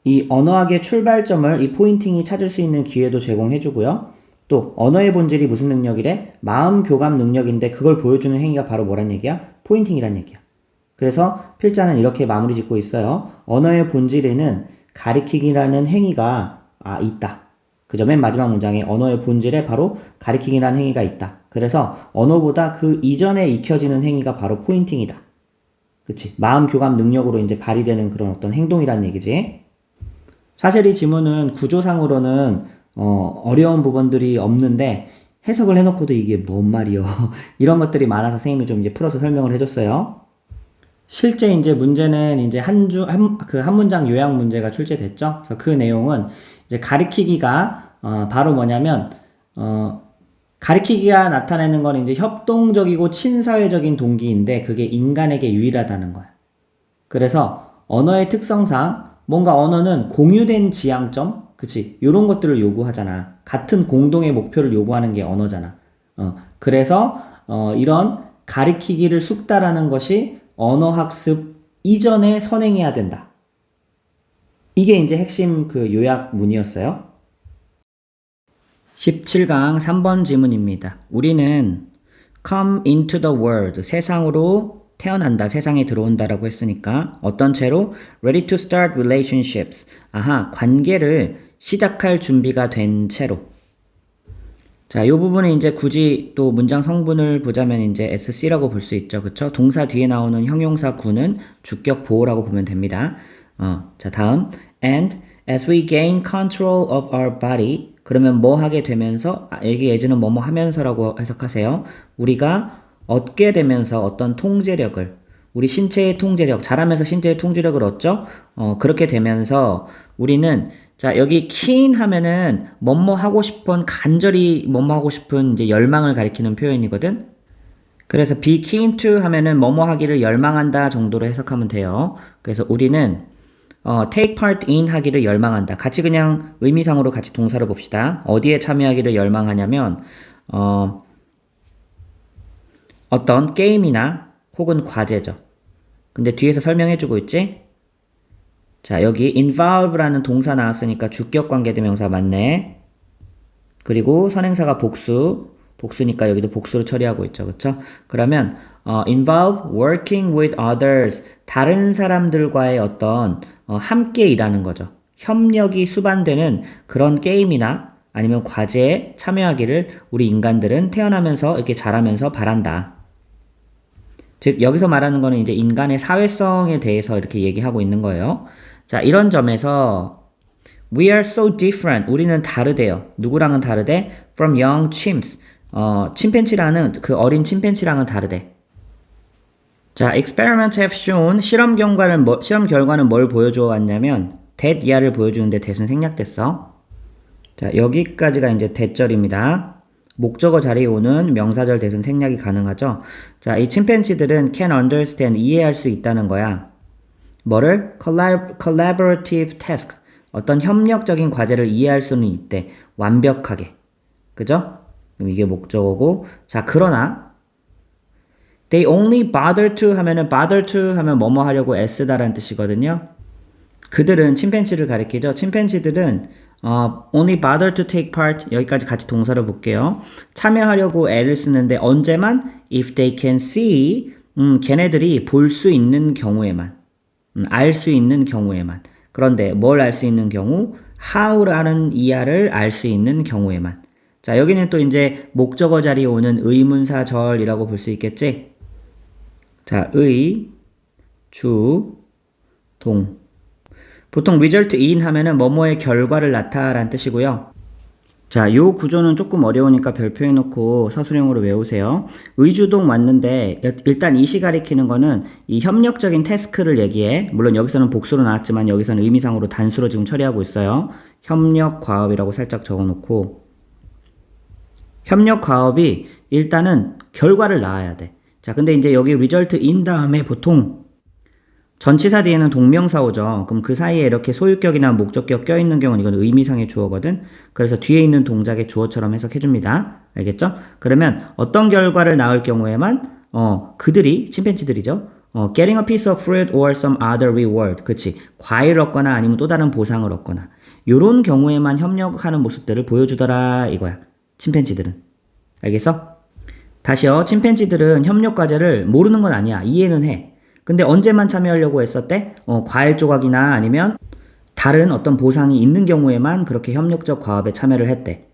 [SPEAKER 1] 이 언어학의 출발점을 이 포인팅이 찾을 수 있는 기회도 제공해주고요. 또 언어의 본질이 무슨 능력이래? 마음 교감 능력인데 그걸 보여주는 행위가 바로 뭐란 얘기야? 포인팅이란 얘기야. 그래서 필자는 이렇게 마무리 짓고 있어요. 언어의 본질에는 가리키기라는 행위가 있다. 그죠? 맨 마지막 문장에 언어의 본질에 바로 가리키기라는 행위가 있다. 그래서 언어보다 그 이전에 익혀지는 행위가 바로 포인팅이다. 그치? 마음 교감 능력으로 이제 발휘되는 그런 어떤 행동이란 얘기지. 사실 이 지문은 구조상으로는 어려운 부분들이 없는데 해석을 해놓고도 이게 뭔 말이요. 이런 것들이 많아서 선생님이 좀 이제 풀어서 설명을 해줬어요. 실제 이제 문제는 이제 한 문장 요약 문제가 출제됐죠. 그래서 그 내용은 이제 가리키기가 바로 뭐냐면 가리키기가 나타내는 건 이제 협동적이고 친사회적인 동기인데 그게 인간에게 유일하다는 거야. 그래서 언어의 특성상 뭔가 언어는 공유된 지향점, 그치? 요런 것들을 요구하잖아. 같은 공동의 목표를 요구하는 게 언어잖아. 그래서 이런 가리키기를 숙달하는 것이 언어학습 이전에 선행해야 된다. 이게 이제 핵심 그 요약문이었어요. 17강 3번 지문입니다. 우리는 come into the world, 세상으로 태어난다, 세상에 들어온다라고 했으니까 어떤 채로 ready to start relationships, 관계를 시작할 준비가 된 채로. 자, 요 부분에 이제 굳이 또 문장 성분을 보자면 이제 SC라고 볼 수 있죠. 그쵸? 동사 뒤에 나오는 형용사 구는 주격 보호라고 보면 됩니다. 자, 다음. And as we gain control of our body, 그러면 뭐 하게 되면서, 여기 예지는 뭐뭐 하면서라고 해석하세요. 우리가 얻게 되면서 어떤 통제력을, 우리 신체의 통제력, 자라면서 신체의 통제력을 얻죠? 그렇게 되면서 우리는 자, 여기 keen 하면은 뭐뭐 하고 싶은 간절히 뭐뭐 하고 싶은 이제 열망을 가리키는 표현이거든. 그래서 be keen to 하면은 뭐뭐 하기를 열망한다 정도로 해석하면 돼요. 그래서 우리는 take part in 하기를 열망한다. 같이 그냥 의미상으로 같이 동사를 봅시다. 어디에 참여하기를 열망하냐면 어떤 게임이나 혹은 과제죠. 근데 뒤에서 설명해주고 있지? 자, 여기 involve라는 동사 나왔으니까 주격관계대명사 맞네. 그리고 선행사가 복수니까 여기도 복수로 처리하고 있죠. 그쵸? 그러면 involve working with others, 다른 사람들과의 어떤 함께 일하는 거죠. 협력이 수반되는 그런 게임이나 아니면 과제에 참여하기를 우리 인간들은 태어나면서 이렇게 자라면서 바란다. 즉 여기서 말하는 거는 이제 인간의 사회성에 대해서 이렇게 얘기하고 있는 거예요. 자, 이런 점에서 we are so different. 우리는 다르대요. 누구랑은 다르대? From young chimps. 침팬치라는 그 어린 침팬치랑은 다르대. 자, experiments have shown 실험 결과는 뭘 보여줘 왔냐면 that 이하를 보여주는데 that은 생략됐어. 자, 여기까지가 이제 that절입니다. 목적어 자리에 오는 명사절 대신 생략이 가능하죠. 자, 이 침팬지들은 can understand, 이해할 수 있다는 거야. 뭐를? collaborative tasks, 어떤 협력적인 과제를 이해할 수는 있대. 완벽하게. 그죠? 그럼 이게 목적어고. 자, 그러나 they only bother to 하면은 bother to 하면 뭐뭐 하려고 애쓰다라는 뜻이거든요. 그들은 침팬지를 가리키죠. 침팬지들은 only bother to take part, 여기까지 같이 동사를 볼게요. 참여하려고 애를 쓰는데 언제만? if they can see, 걔네들이 볼 수 있는 경우에만, 알 수 있는 경우에만. 그런데 뭘 알 수 있는 경우? how라는 이하를 알 수 있는 경우에만. 자, 여기는 또 이제 목적어 자리에 오는 의문사절이라고 볼 수 있겠지? 자, 의, 주, 동. 보통 result in 하면은 뭐뭐의 결과를 나타라는 뜻이고요. 자, 요 구조는 조금 어려우니까 별표 해놓고 서술형으로 외우세요. 의주동 맞는데 일단 이시 가리키는 거는 이 협력적인 태스크를 얘기해. 물론 여기서는 복수로 나왔지만 여기서는 의미상으로 단수로 지금 처리하고 있어요. 협력 과업이라고 살짝 적어놓고, 협력 과업이 일단은 결과를 낳아야 돼. 자, 근데 이제 여기 result in 다음에 보통 전치사 뒤에는 동명사 오죠. 그럼 그 사이에 이렇게 소유격이나 목적격 껴있는 경우는 이건 의미상의 주어거든. 그래서 뒤에 있는 동작의 주어처럼 해석해줍니다. 알겠죠? 그러면 어떤 결과를 낳을 경우에만 그들이, 침팬지들이죠. getting a piece of fruit or some other reward. 그치. 과일을 얻거나 아니면 또 다른 보상을 얻거나. 요런 경우에만 협력하는 모습들을 보여주더라 이거야. 침팬지들은. 알겠어? 다시요. 침팬지들은 협력 과제를 모르는 건 아니야. 이해는 해. 근데 언제만 참여하려고 했었대? 과일 조각이나 아니면 다른 어떤 보상이 있는 경우에만 그렇게 협력적 과업에 참여를 했대.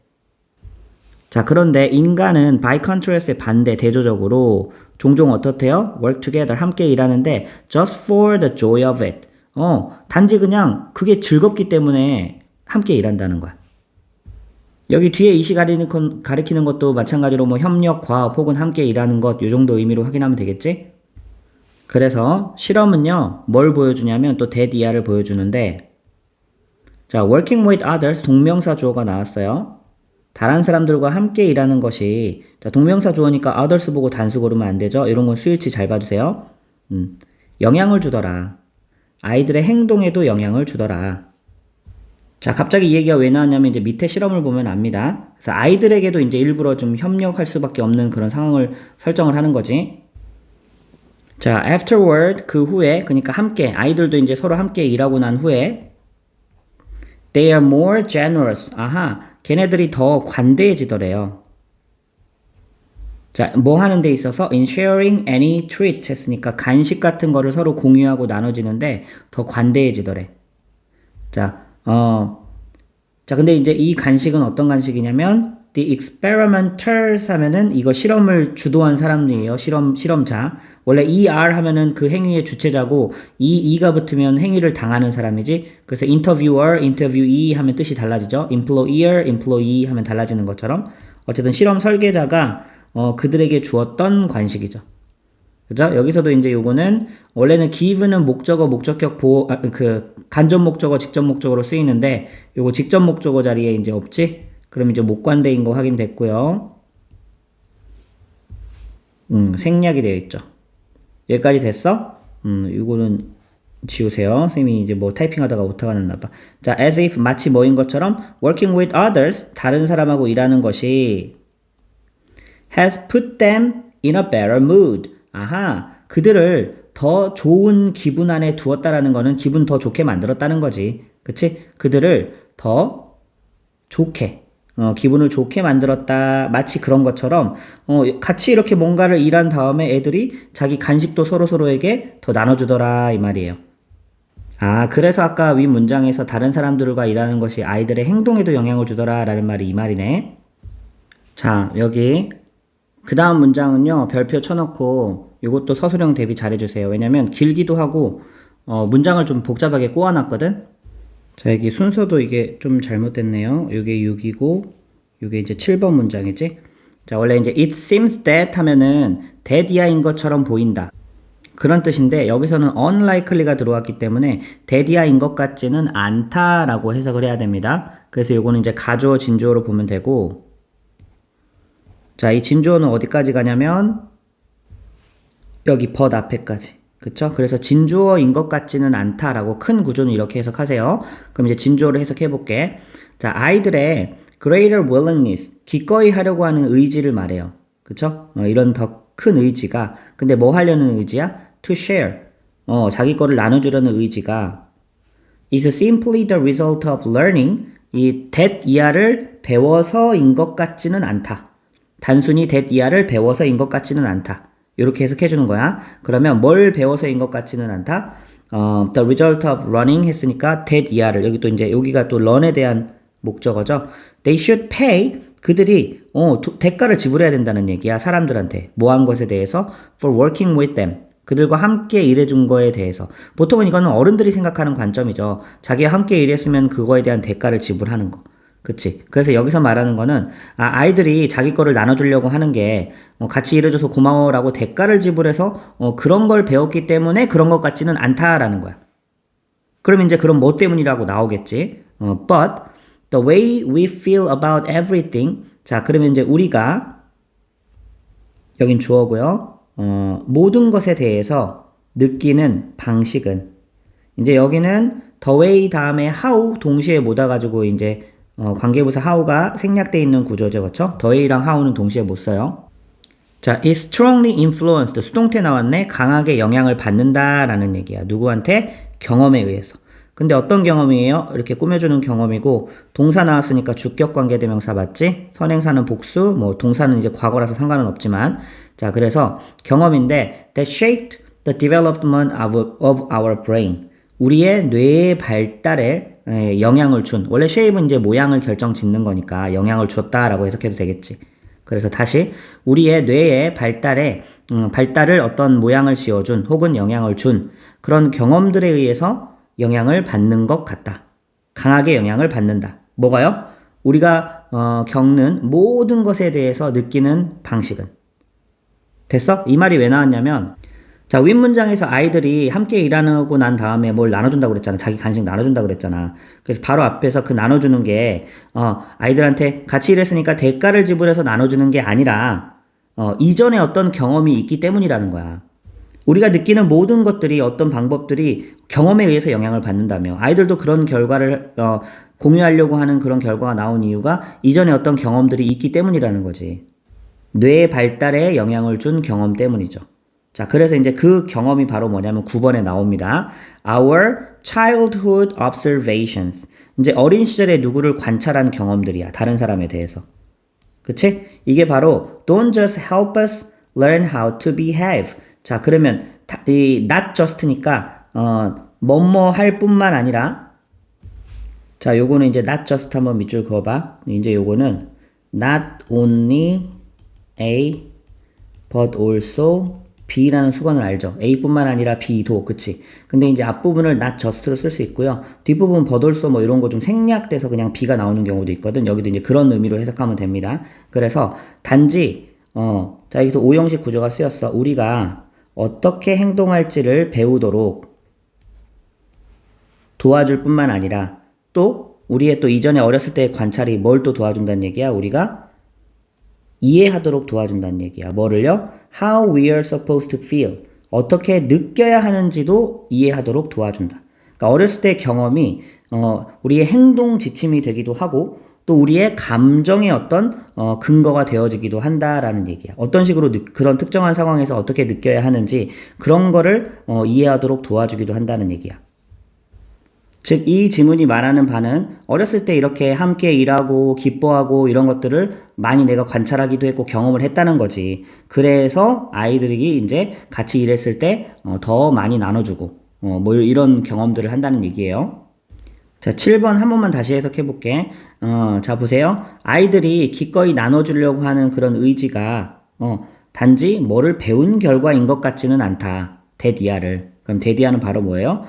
[SPEAKER 1] 자, 그런데 인간은 by contrast의 반대, 대조적으로 종종 어떻대요? work together, 함께 일하는데 just for the joy of it. 단지 그냥 그게 즐겁기 때문에 함께 일한다는 거야. 여기 뒤에 이시 가리키는 것도 마찬가지로 뭐 협력, 과업 혹은 함께 일하는 것, 요 정도 의미로 확인하면 되겠지? 그래서 실험은요, 뭘 보여주냐면 또 that 이하를 보여주는데, 자, working with others, 동명사 주어가 나왔어요. 다른 사람들과 함께 일하는 것이, 자, 동명사 주어니까 others 보고 단수 고르면 안 되죠? 이런 건 수일치 잘 봐주세요. 영향을 주더라. 아이들의 행동에도 영향을 주더라. 자, 갑자기 이 얘기가 왜 나왔냐면 이제 밑에 실험을 보면 압니다. 그래서 아이들에게도 이제 일부러 좀 협력할 수밖에 없는 그런 상황을 설정을 하는 거지. 자, afterward, 그 후에, 그러니까 함께, 아이들도 이제 서로 함께 일하고 난 후에, they are more generous. 아하, 걔네들이 더 관대해지더래요. 자, 뭐 하는 데 있어서 in sharing any treat 했으니까 간식 같은 거를 서로 공유하고 나눠지는데 더 관대해지더래. 자, 근데 이제 이 간식은 어떤 간식이냐면 the experimenters 하면은 이거 실험을 주도한 사람이에요. 실험자. 원래 ER 하면은 그 행위의 주체자고 E가 붙으면 행위를 당하는 사람이지. 그래서 interviewer, interviewee 하면 뜻이 달라지죠. employer, employee 하면 달라지는 것처럼. 어쨌든 실험 설계자가 그들에게 주었던 관식이죠. 그죠? 여기서도 이제 요거는 원래는 give는 목적어, 목적격 간접 목적어, 직접 목적어로 쓰이는데 요거 직접 목적어 자리에 이제 없지? 그럼 이제 목관대인 거 확인됐고요. 생략이 되어 있죠. 여기까지 됐어? 이거는 지우세요. 쌤이 이제 뭐 타이핑하다가 오타가 났나봐. 자, as if 마치 뭐인 것처럼 working with others, 다른 사람하고 일하는 것이 has put them in a better mood. 아하, 그들을 더 좋은 기분 안에 두었다라는 거는 기분 더 좋게 만들었다는 거지. 그치? 그들을 더 좋게, 기분을 좋게 만들었다. 마치 그런 것처럼, 같이 이렇게 뭔가를 일한 다음에 애들이 자기 간식도 서로서로에게 더 나눠주더라. 이 말이에요. 아, 그래서 아까 위 문장에서 다른 사람들과 일하는 것이 아이들의 행동에도 영향을 주더라. 라는 말이 이 말이네. 자, 여기. 그 다음 문장은요, 별표 쳐놓고, 이것도 서술형 대비 잘해주세요. 왜냐면 길기도 하고, 문장을 좀 복잡하게 꼬아놨거든? 자, 여기 순서도 이게 좀 잘못됐네요. 이게 6이고, 이게 이제 7번 문장이지? 자, 원래 이제 it seems that 하면은 that이야인 것처럼 보인다. 그런 뜻인데, 여기서는 unlikely가 들어왔기 때문에 that이야인 것 같지는 않다라고 해석을 해야 됩니다. 그래서 요거는 이제 가주어, 진주어로 보면 되고, 자, 이 진주어는 어디까지 가냐면 여기 but 앞에까지. 그쵸? 그래서 진주어인 것 같지는 않다라고 큰 구조는 이렇게 해석하세요. 그럼 이제 진주어를 해석해 볼게. 자, 아이들의 greater willingness, 기꺼이 하려고 하는 의지를 말해요. 그쵸? 이런 더 큰 의지가, 근데 뭐 하려는 의지야? to share. 자기 거를 나눠주려는 의지가 is simply the result of learning. 이 that 이하를 배워서인 것 같지는 않다. 단순히 that 이하를 배워서인 것 같지는 않다. 이렇게 해석해 주는 거야. 그러면 뭘 배워서인 것 같지는 않다. The result of running 했으니까 that 이하를 여기 또 이제 여기가 또 run에 대한 목적어죠. They should pay. 그들이 대가를 지불해야 된다는 얘기야. 사람들한테 뭐 한 것에 대해서 for working with them. 그들과 함께 일해준 거에 대해서. 보통은 이거는 어른들이 생각하는 관점이죠. 자기와 함께 일했으면 그거에 대한 대가를 지불하는 거. 그치. 그래서 여기서 말하는 거는, 아이들이 자기 거를 나눠주려고 하는 게, 같이 일해줘서 고마워라고 대가를 지불해서, 그런 걸 배웠기 때문에 그런 것 같지는 않다라는 거야. 그럼 이제 그럼 뭐 때문이라고 나오겠지. But the way we feel about everything. 자, 그러면 이제 우리가, 여긴 주어고요. 모든 것에 대해서 느끼는 방식은, 이제 여기는 the way 다음에 how 동시에 못 와가지고 이제 관계부사 how가 생략되어 있는 구조죠. 그렇죠? the way랑 how는 동시에 못 써요. 자, is strongly influenced. 수동태 나왔네. 강하게 영향을 받는다라는 얘기야. 누구한테? 경험에 의해서. 근데 어떤 경험이에요? 이렇게 꾸며주는 경험이고, 동사 나왔으니까 주격 관계대명사 맞지? 선행사는 복수, 뭐 동사는 이제 과거라서 상관은 없지만, 자, 그래서 경험인데 that shaped the development of our brain. 우리의 뇌의 발달에 영향을 준. 원래 shape은 이제 모양을 결정짓는 거니까 영향을 줬다라고 해석해도 되겠지. 그래서 다시 우리의 뇌의 발달을 어떤 모양을 씌워준 혹은 영향을 준 그런 경험들에 의해서 영향을 받는 것 같다. 강하게 영향을 받는다. 뭐가요? 우리가 겪는 모든 것에 대해서 느끼는 방식은. 됐어? 이 말이 왜 나왔냐면 자, 윗문장에서 아이들이 함께 일하고 난 다음에 뭘 나눠준다고 그랬잖아. 자기 간식 나눠준다고 그랬잖아. 그래서 바로 앞에서 그 나눠주는 게, 아이들한테 같이 일했으니까 대가를 지불해서 나눠주는 게 아니라, 이전에 어떤 경험이 있기 때문이라는 거야. 우리가 느끼는 모든 것들이 어떤 방법들이 경험에 의해서 영향을 받는다며. 아이들도 그런 결과를, 공유하려고 하는 그런 결과가 나온 이유가 이전에 어떤 경험들이 있기 때문이라는 거지. 뇌의 발달에 영향을 준 경험 때문이죠. 자, 그래서 이제 그 경험이 바로 뭐냐면 9번에 나옵니다. Our childhood observations. 이제 어린 시절에 누구를 관찰한 경험들이야. 다른 사람에 대해서. 그치? 이게 바로 don't just help us learn how to behave. 자, 그러면 이 not just니까 뭐뭐 할 뿐만 아니라 자, 요거는 이제 not just 한번 밑줄 그어봐. 이제 요거는 not only A but also B라는 수건을 알죠? A뿐만 아니라 B도, 그치? 근데 이제 앞부분을 not just로 쓸 수 있고요. 뒷부분 but also 뭐 이런 거 좀 생략돼서 그냥 B가 나오는 경우도 있거든. 여기도 이제 그런 의미로 해석하면 됩니다. 그래서 단지, 자, 여기서 오형식 구조가 쓰였어. 우리가 어떻게 행동할지를 배우도록 도와줄 뿐만 아니라 또 우리의 또 이전에 어렸을 때의 관찰이 뭘 또 도와준다는 얘기야? 우리가 이해하도록 도와준다는 얘기야. 뭐를요? How we are supposed to feel. 어떻게 느껴야 하는지도 이해하도록 도와준다. 그러니까 어렸을 때 경험이 우리의 행동 지침이 되기도 하고 또 우리의 감정의 어떤 근거가 되어지기도 한다라는 얘기야. 어떤 식으로 그런 특정한 상황에서 어떻게 느껴야 하는지 그런 거를 이해하도록 도와주기도 한다는 얘기야. 즉, 이 지문이 말하는 바는 어렸을 때 이렇게 함께 일하고 기뻐하고 이런 것들을 많이 내가 관찰하기도 했고 경험을 했다는 거지. 그래서 아이들이 이제 같이 일했을 때 더 많이 나눠주고 뭐 이런 경험들을 한다는 얘기예요. 자, 7번 한 번만 다시 해석해 볼게. 자, 보세요. 아이들이 기꺼이 나눠주려고 하는 그런 의지가 단지 뭐를 배운 결과인 것 같지는 않다. 대디아를. 그럼 대디아는 바로 뭐예요?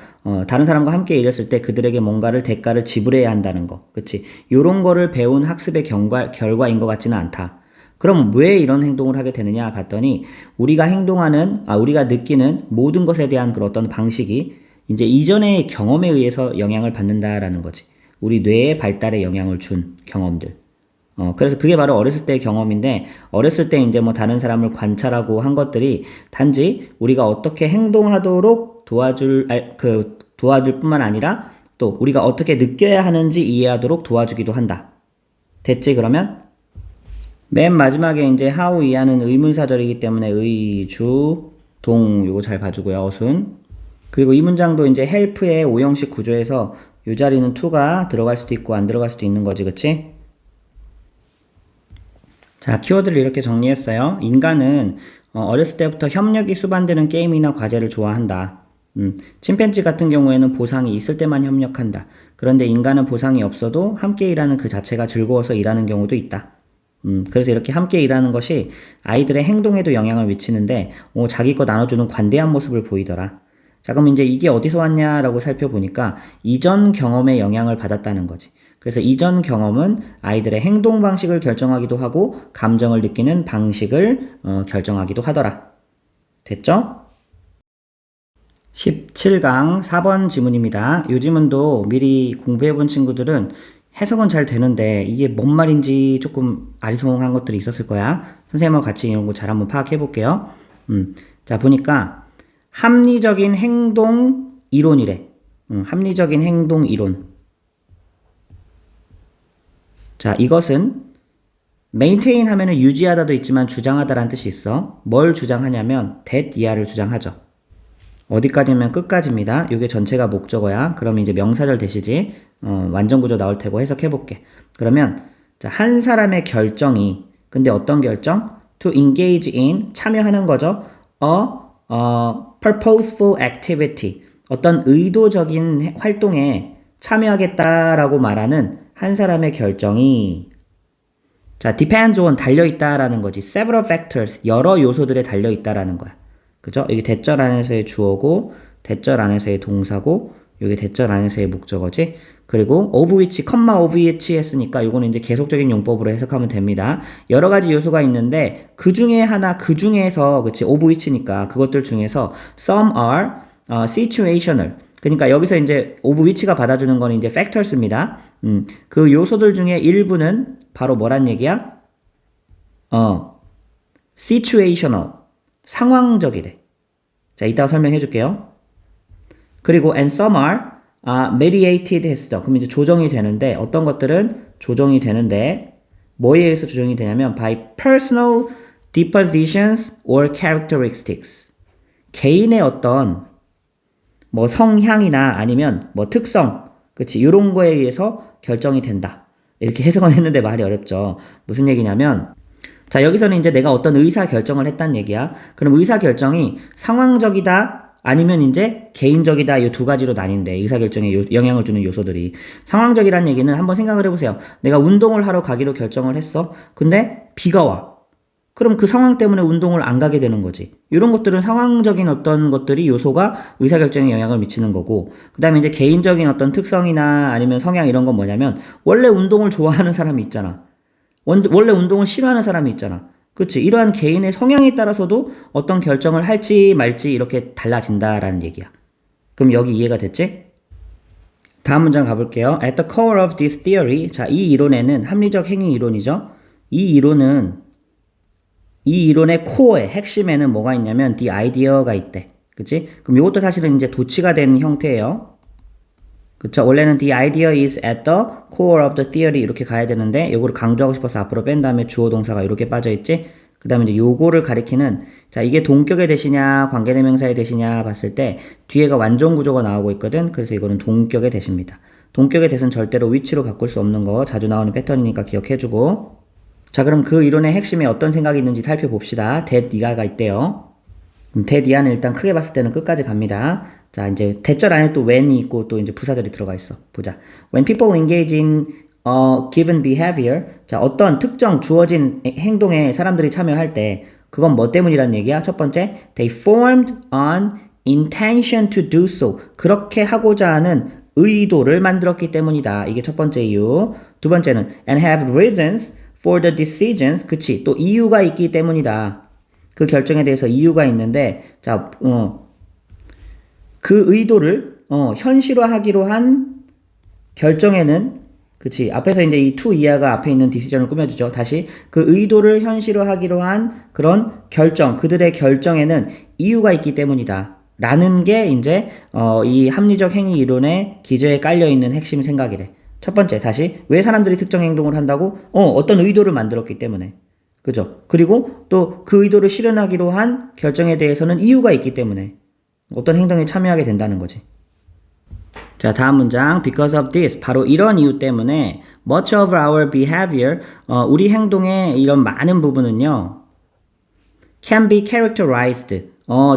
[SPEAKER 1] 다른 사람과 함께 일했을 때 그들에게 뭔가를 대가를 지불해야 한다는 거. 그치? 요런 거를 배운 학습의 결과인 것 같지는 않다. 그럼 왜 이런 행동을 하게 되느냐 봤더니 우리가 우리가 느끼는 모든 것에 대한 그런 어떤 방식이 이제 이전의 경험에 의해서 영향을 받는다라는 거지. 우리 뇌의 발달에 영향을 준 경험들. 그래서 그게 바로 어렸을 때의 경험인데, 어렸을 때 이제 뭐 다른 사람을 관찰하고 한 것들이 단지 우리가 어떻게 행동하도록 도와줄 뿐만 아니라 또 우리가 어떻게 느껴야 하는지 이해하도록 도와주기도 한다. 됐지, 그러면? 맨 마지막에 이제 how 이하는 의문사절이기 때문에 의, 주, 동, 요거 잘 봐주고요, 어순. 그리고 이 문장도 이제 help의 오형식 구조에서 이 자리는 to가 들어갈 수도 있고 안 들어갈 수도 있는 거지, 그치? 자, 키워드를 이렇게 정리했어요. 인간은 어렸을 때부터 협력이 수반되는 게임이나 과제를 좋아한다. 침팬지 같은 경우에는 보상이 있을 때만 협력한다. 그런데 인간은 보상이 없어도 함께 일하는 그 자체가 즐거워서 일하는 경우도 있다. 그래서 이렇게 함께 일하는 것이 아이들의 행동에도 영향을 미치는데, 자기 거 나눠주는 관대한 모습을 보이더라. 자, 그럼 이제 이게 어디서 왔냐라고 살펴보니까 이전 경험에 영향을 받았다는 거지. 그래서 이전 경험은 아이들의 행동 방식을 결정하기도 하고 감정을 느끼는 방식을 결정하기도 하더라. 됐죠? 17강 4번 지문입니다. 이 지문도 미리 공부해본 친구들은 해석은 잘 되는데 이게 뭔 말인지 조금 아리송한 것들이 있었을 거야. 선생님하고 같이 이런 거 잘 한번 파악해 볼게요. 자, 보니까 합리적인 행동 이론이래. 합리적인 행동 이론. 자, 이것은 maintain 하면은 유지하다도 있지만 주장하다라는 뜻이 있어. 뭘 주장하냐면 that 이하를 주장하죠. 어디까지면 끝까지입니다. 이게 전체가 목적어야. 그럼 이제 명사절 대시지. 완전 구조 나올 테고 해석해 볼게. 그러면 자, 한 사람의 결정이, 근데 어떤 결정? To engage in, 참여하는 거죠. purposeful activity, 어떤 의도적인 활동에 참여하겠다라고 말하는 한 사람의 결정이, 자, depends on, 달려있다라는 거지. several factors, 여러 요소들에 달려있다라는 거야. 그죠? 이게 대절 안에서의 주어고, 대절 안에서의 동사고, 이게 대절 안에서의 목적어지. 그리고 of which, of which 했으니까 요거는 이제 계속적인 용법으로 해석하면 됩니다. 여러 가지 요소가 있는데 그 중에 하나, 그 중에서, 그치, of which니까 그것들 중에서 some are situational. 그러니까 여기서 이제 of which가 받아주는 건 이제 factors입니다. 그 요소들 중에 일부는 바로 뭐란 얘기야? situational, 상황적이래. 자, 이따가 설명해 줄게요. 그리고 and some are mediated 했어. 그럼 이제 조정이 되는데, 어떤 것들은 조정이 되는데 뭐에 의해서 조정이 되냐면 by personal dispositions or characteristics. 개인의 어떤 뭐 성향이나 아니면 뭐 특성, 그치, 이런 거에 의해서 결정이 된다. 이렇게 해석은 했는데 말이 어렵죠. 무슨 얘기냐면, 자, 여기서는 이제 내가 어떤 의사 결정을 했다는 얘기야. 그럼 의사 결정이 상황적이다 아니면 이제 개인적이다, 이 두 가지로 나뉜대. 의사결정에 영향을 주는 요소들이. 상황적이라는 얘기는 한번 생각을 해보세요. 내가 운동을 하러 가기로 결정을 했어. 근데 비가 와. 그럼 그 상황 때문에 운동을 안 가게 되는 거지. 이런 것들은 상황적인 어떤 것들이 요소가 의사결정에 영향을 미치는 거고, 그 다음에 이제 개인적인 어떤 특성이나 아니면 성향 이런 건 뭐냐면, 원래 운동을 좋아하는 사람이 있잖아. 원래 운동을 싫어하는 사람이 있잖아. 그치? 이러한 개인의 성향에 따라서도 어떤 결정을 할지 말지 이렇게 달라진다라는 얘기야. 그럼 여기 이해가 됐지? 다음 문장 가볼게요. At the core of this theory. 자, 이 이론에는 합리적 행위 이론이죠. 이 이론의 코어에, 핵심에는 뭐가 있냐면 the idea가 있대. 그치? 그럼 이것도 사실은 이제 도치가 된 형태예요. 그쵸? 원래는 the idea is at the core of the theory 이렇게 가야 되는데 요거를 강조하고 싶어서 앞으로 뺀 다음에 주어 동사가 이렇게 빠져있지? 그 다음에 이제 요거를 가리키는, 자, 이게 동격의 대시냐 관계대명사의 대시냐 봤을 때 뒤에가 완전 구조가 나오고 있거든. 그래서 이거는 동격의 대시입니다. 동격의 대는 절대로 위치로 바꿀 수 없는 거 자주 나오는 패턴이니까 기억해주고. 자, 그럼 그 이론의 핵심에 어떤 생각이 있는지 살펴봅시다. that 이하가 있대요. that 이하는 일단 크게 봤을 때는 끝까지 갑니다. 자, 이제 대절 안에 또 when이 있고 또 이제 부사절이 들어가 있어. 보자. When people engage in a given behavior. 자, 어떤 특정 주어진 행동에 사람들이 참여할 때 그건 뭐 때문이라는 얘기야? 첫 번째, they formed an intention to do so. 그렇게 하고자 하는 의도를 만들었기 때문이다. 이게 첫 번째 이유. 두 번째는 and have reasons for the decisions. 그치? 또 이유가 있기 때문이다. 그 결정에 대해서 이유가 있는데, 자, 그 의도를 현실화하기로 한 결정에는, 그치. 앞에서 이제 이 to 이하가 앞에 있는 디시전을 꾸며주죠. 다시 그 의도를 현실화하기로 한 그런 결정, 그들의 결정에는 이유가 있기 때문이다. 라는 게 이제 이 합리적 행위 이론의 기저에 깔려 있는 핵심 생각이래. 첫 번째, 다시 왜 사람들이 특정 행동을 한다고? 어떤 의도를 만들었기 때문에. 그죠? 그리고 또 그 의도를 실현하기로 한 결정에 대해서는 이유가 있기 때문에 어떤 행동에 참여하게 된다는 거지. 자, 다음 문장. Because of this. 바로 이런 이유 때문에 much of our behavior, 우리 행동의 이런 많은 부분은요, can be characterized.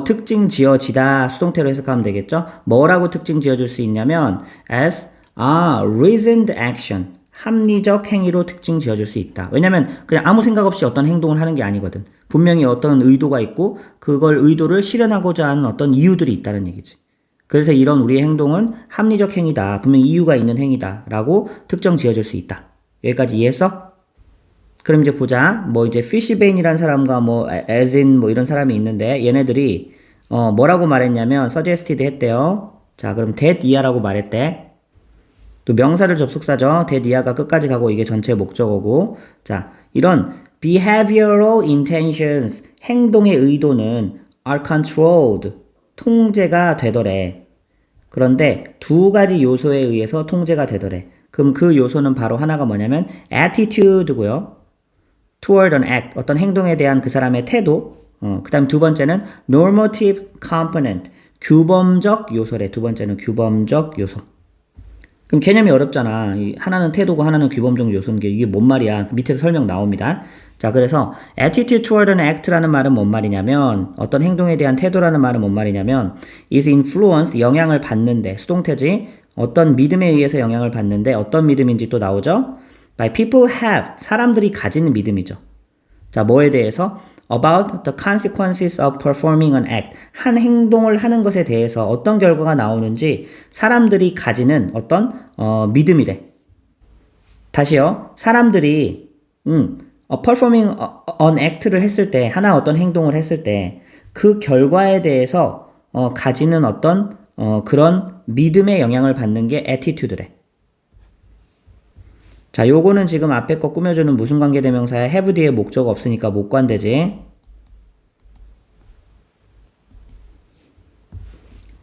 [SPEAKER 1] 특징 지어지다. 수동태로 해석하면 되겠죠? 뭐라고 특징 지어줄 수 있냐면 as a reasoned action. 합리적 행위로 특징 지어줄 수 있다. 왜냐면 그냥 아무 생각 없이 어떤 행동을 하는 게 아니거든. 분명히 어떤 의도가 있고 그걸 의도를 실현하고자 하는 어떤 이유들이 있다는 얘기지. 그래서 이런 우리의 행동은 합리적 행위다. 분명히 이유가 있는 행위다. 라고 특정 지어줄 수 있다. 여기까지 이해했어? 그럼 이제 보자. 뭐 이제 피시베인이라는 사람과 뭐 에진 뭐 이런 사람이 있는데 얘네들이 뭐라고 말했냐면 suggested 했대요. 자, 그럼 that 이하라고 말했대. 또 명사를 접속사죠. that 이하가 끝까지 가고 이게 전체 목적어고. 자, 이런 behavioral intentions 행동의 의도는 are controlled 통제가 되더래. 그런데 두 가지 요소에 의해서 통제가 되더래. 그럼 그 요소는 바로 하나가 뭐냐면 attitude고요. toward an act, 어떤 행동에 대한 그 사람의 태도. 그 다음 두 번째는 normative component, 규범적 요소래. 두 번째는 규범적 요소. 그럼 개념이 어렵잖아. 하나는 태도고 하나는 규범적 요소인 게 이게 뭔 말이야. 밑에서 설명 나옵니다. 자, 그래서 attitude toward an act라는 말은 뭔 말이냐면 어떤 행동에 대한 태도라는 말은 뭔 말이냐면 is influenced, 영향을 받는데, 수동태지. 어떤 믿음에 의해서 영향을 받는데 어떤 믿음인지 또 나오죠. by people have, 사람들이 가지는 믿음이죠. 자, 뭐에 대해서? about the consequences of performing an act. 한 행동을 하는 것에 대해서 어떤 결과가 나오는지 사람들이 가지는 어떤 믿음이래. 다시요. 사람들이 performing an act를 했을 때, 하나 어떤 행동을 했을 때 그 결과에 대해서 가지는 어떤 그런 믿음의 영향을 받는 게 attitude래. 자, 요거는 지금 앞에 거 꾸며주는 무슨 관계대명사야? have 뒤에 목적 없으니까 못 관대지.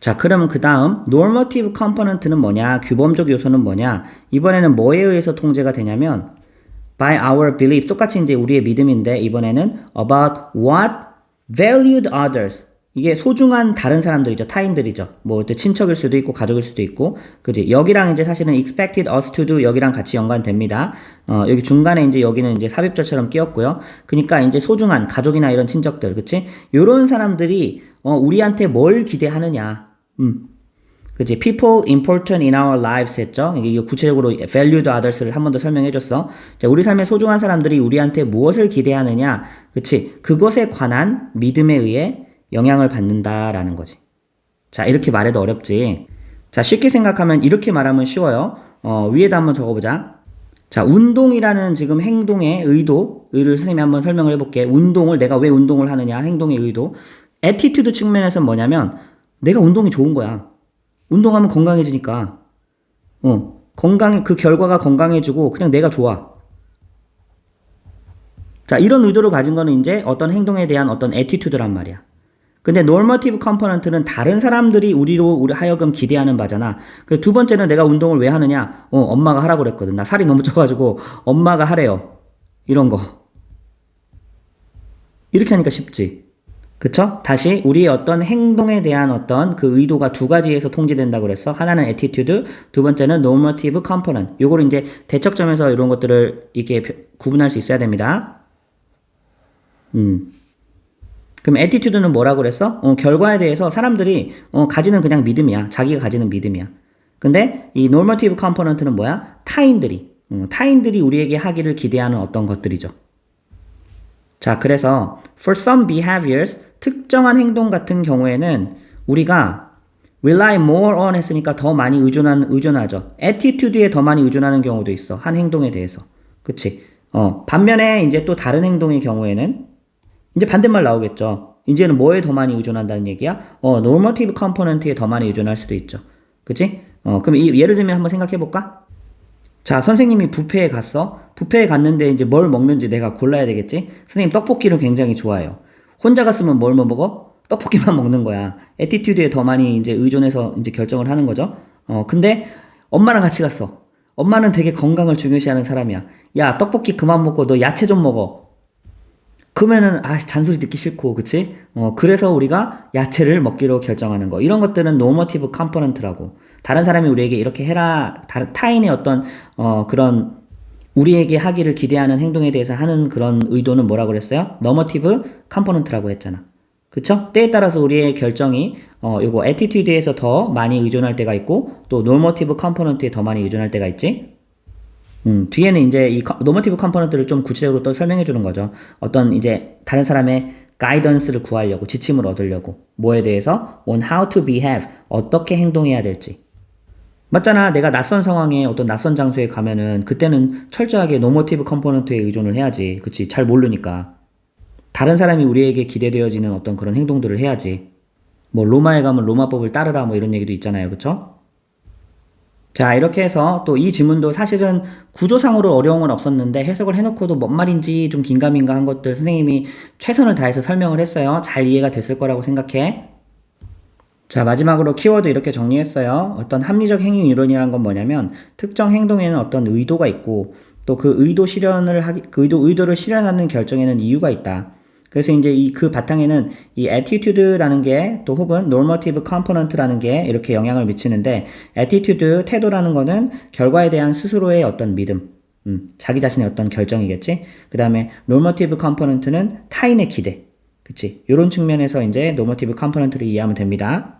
[SPEAKER 1] 자, 그러면 그 다음 normative component는 뭐냐? 규범적 요소는 뭐냐? 이번에는 뭐에 의해서 통제가 되냐면 by our belief, 똑같이 이제 우리의 믿음인데 이번에는 about what valued others. 이게 소중한 다른 사람들이죠. 타인들이죠. 뭐 친척일 수도 있고 가족일 수도 있고. 그지? 여기랑 이제 사실은 expected us to do 여기랑 같이 연관됩니다. 여기 중간에 이제 여기는 이제 삽입절처럼 끼었고요. 그러니까 이제 소중한 가족이나 이런 친척들, 그치? 요런 사람들이 우리한테 뭘 기대하느냐. 그치? People important in our lives 했죠? 이게 구체적으로 valued others를 한 번 더 설명해줬어. 자, 우리 삶에 소중한 사람들이 우리한테 무엇을 기대하느냐. 그치? 그것에 관한 믿음에 의해 영향을 받는다라는 거지. 자, 이렇게 말해도 어렵지. 자, 쉽게 생각하면 이렇게 말하면 쉬워요. 위에다 한번 적어보자. 자, 운동이라는 지금 행동의 의도를 선생님이 한번 설명을 해볼게. 운동을, 내가 왜 운동을 하느냐, 행동의 의도. 애티튜드 측면에서는 뭐냐면, 내가 운동이 좋은 거야. 운동하면 건강해지니까. 그 결과가 건강해지고, 그냥 내가 좋아. 자, 이런 의도를 가진 거는 이제 어떤 행동에 대한 어떤 애티튜드란 말이야. 근데 normative component는 다른 사람들이 우리 하여금 기대하는 바잖아. 그 두 번째는 내가 운동을 왜 하느냐? 엄마가 하라고 그랬거든. 나 살이 너무 쪄가지고 엄마가 하래요. 이런 거. 이렇게 하니까 쉽지. 그쵸? 다시 우리의 어떤 행동에 대한 어떤 그 의도가 두 가지에서 통제된다고 그랬어. 하나는 attitude, 두 번째는 normative component. 요거를 이제 대척점에서 이런 것들을 이렇게 구분할 수 있어야 됩니다. 그럼 attitude는 뭐라고 그랬어? 결과에 대해서 사람들이 가지는 그냥 믿음이야. 자기가 가지는 믿음이야. 근데 이 normative component는 뭐야? 타인들이 우리에게 하기를 기대하는 어떤 것들이죠. 자, 그래서 for some behaviors, 특정한 행동 같은 경우에는 우리가 rely more on 했으니까 더 많이 의존하죠. attitude에 더 많이 의존하는 경우도 있어. 한 행동에 대해서. 그치? 반면에 이제 또 다른 행동의 경우에는 이제 반대말 나오겠죠. 이제는 뭐에 더 많이 의존한다는 얘기야? normative component에 더 많이 의존할 수도 있죠. 그치? 그럼 예를 들면 한번 생각해 볼까? 자, 선생님이 뷔페에 갔어. 뷔페에 갔는데 이제 뭘 먹는지 내가 골라야 되겠지? 선생님 떡볶이를 굉장히 좋아해요. 혼자 갔으면 뭘 먹어? 떡볶이만 먹는 거야. 애티튜드에 더 많이 이제 의존해서 이제 결정을 하는 거죠. 근데 엄마랑 같이 갔어. 엄마는 되게 건강을 중요시하는 사람이야. 야, 떡볶이 그만 먹고 너 야채 좀 먹어. 그러면은 잔소리 듣기 싫고 그치? 그래서 우리가 야채를 먹기로 결정하는 거 이런 것들은 normative component라고 다른 사람이 우리에게 이렇게 해라 타인의 어떤 그런 우리에게 하기를 기대하는 행동에 대해서 하는 그런 의도는 뭐라고 그랬어요? normative component라고 했잖아. 그쵸? 때에 따라서 우리의 결정이 요거 attitude에서 더 많이 의존할 때가 있고 또 normative component에 더 많이 의존할 때가 있지. 뒤에는 이제 이 노머티브 컴포넌트를 좀 구체적으로 또 설명해 주는 거죠. 어떤 이제 다른 사람의 가이던스를 구하려고, 지침을 얻으려고, 뭐에 대해서, on how to behave, 어떻게 행동해야 될지. 맞잖아. 내가 낯선 상황에 어떤 낯선 장소에 가면은 그때는 철저하게 노머티브 컴포넌트에 의존을 해야지. 그치? 잘 모르니까. 다른 사람이 우리에게 기대되어지는 어떤 그런 행동들을 해야지. 뭐 로마에 가면 로마법을 따르라 뭐 이런 얘기도 있잖아요. 그쵸? 자, 이렇게 해서 또 이 지문도 사실은 구조상으로 어려운 건 없었는데 해석을 해놓고도 뭔 말인지 좀 긴가민가 한 것들 선생님이 최선을 다해서 설명을 했어요. 잘 이해가 됐을 거라고 생각해. 자, 마지막으로 키워드 이렇게 정리했어요. 어떤 합리적 행위 이론이라는 건 뭐냐면 특정 행동에는 어떤 의도가 있고 또 그 의도를 실현하는 결정에는 이유가 있다. 그래서 이제 그 바탕에는 이 attitude라는 게 또 혹은 normative component라는 게 이렇게 영향을 미치는데 attitude, 태도라는 거는 결과에 대한 스스로의 어떤 믿음, 자기 자신의 어떤 결정이겠지. 그 다음에 normative component는 타인의 기대, 그치? 이런 측면에서 이제 normative component를 이해하면 됩니다.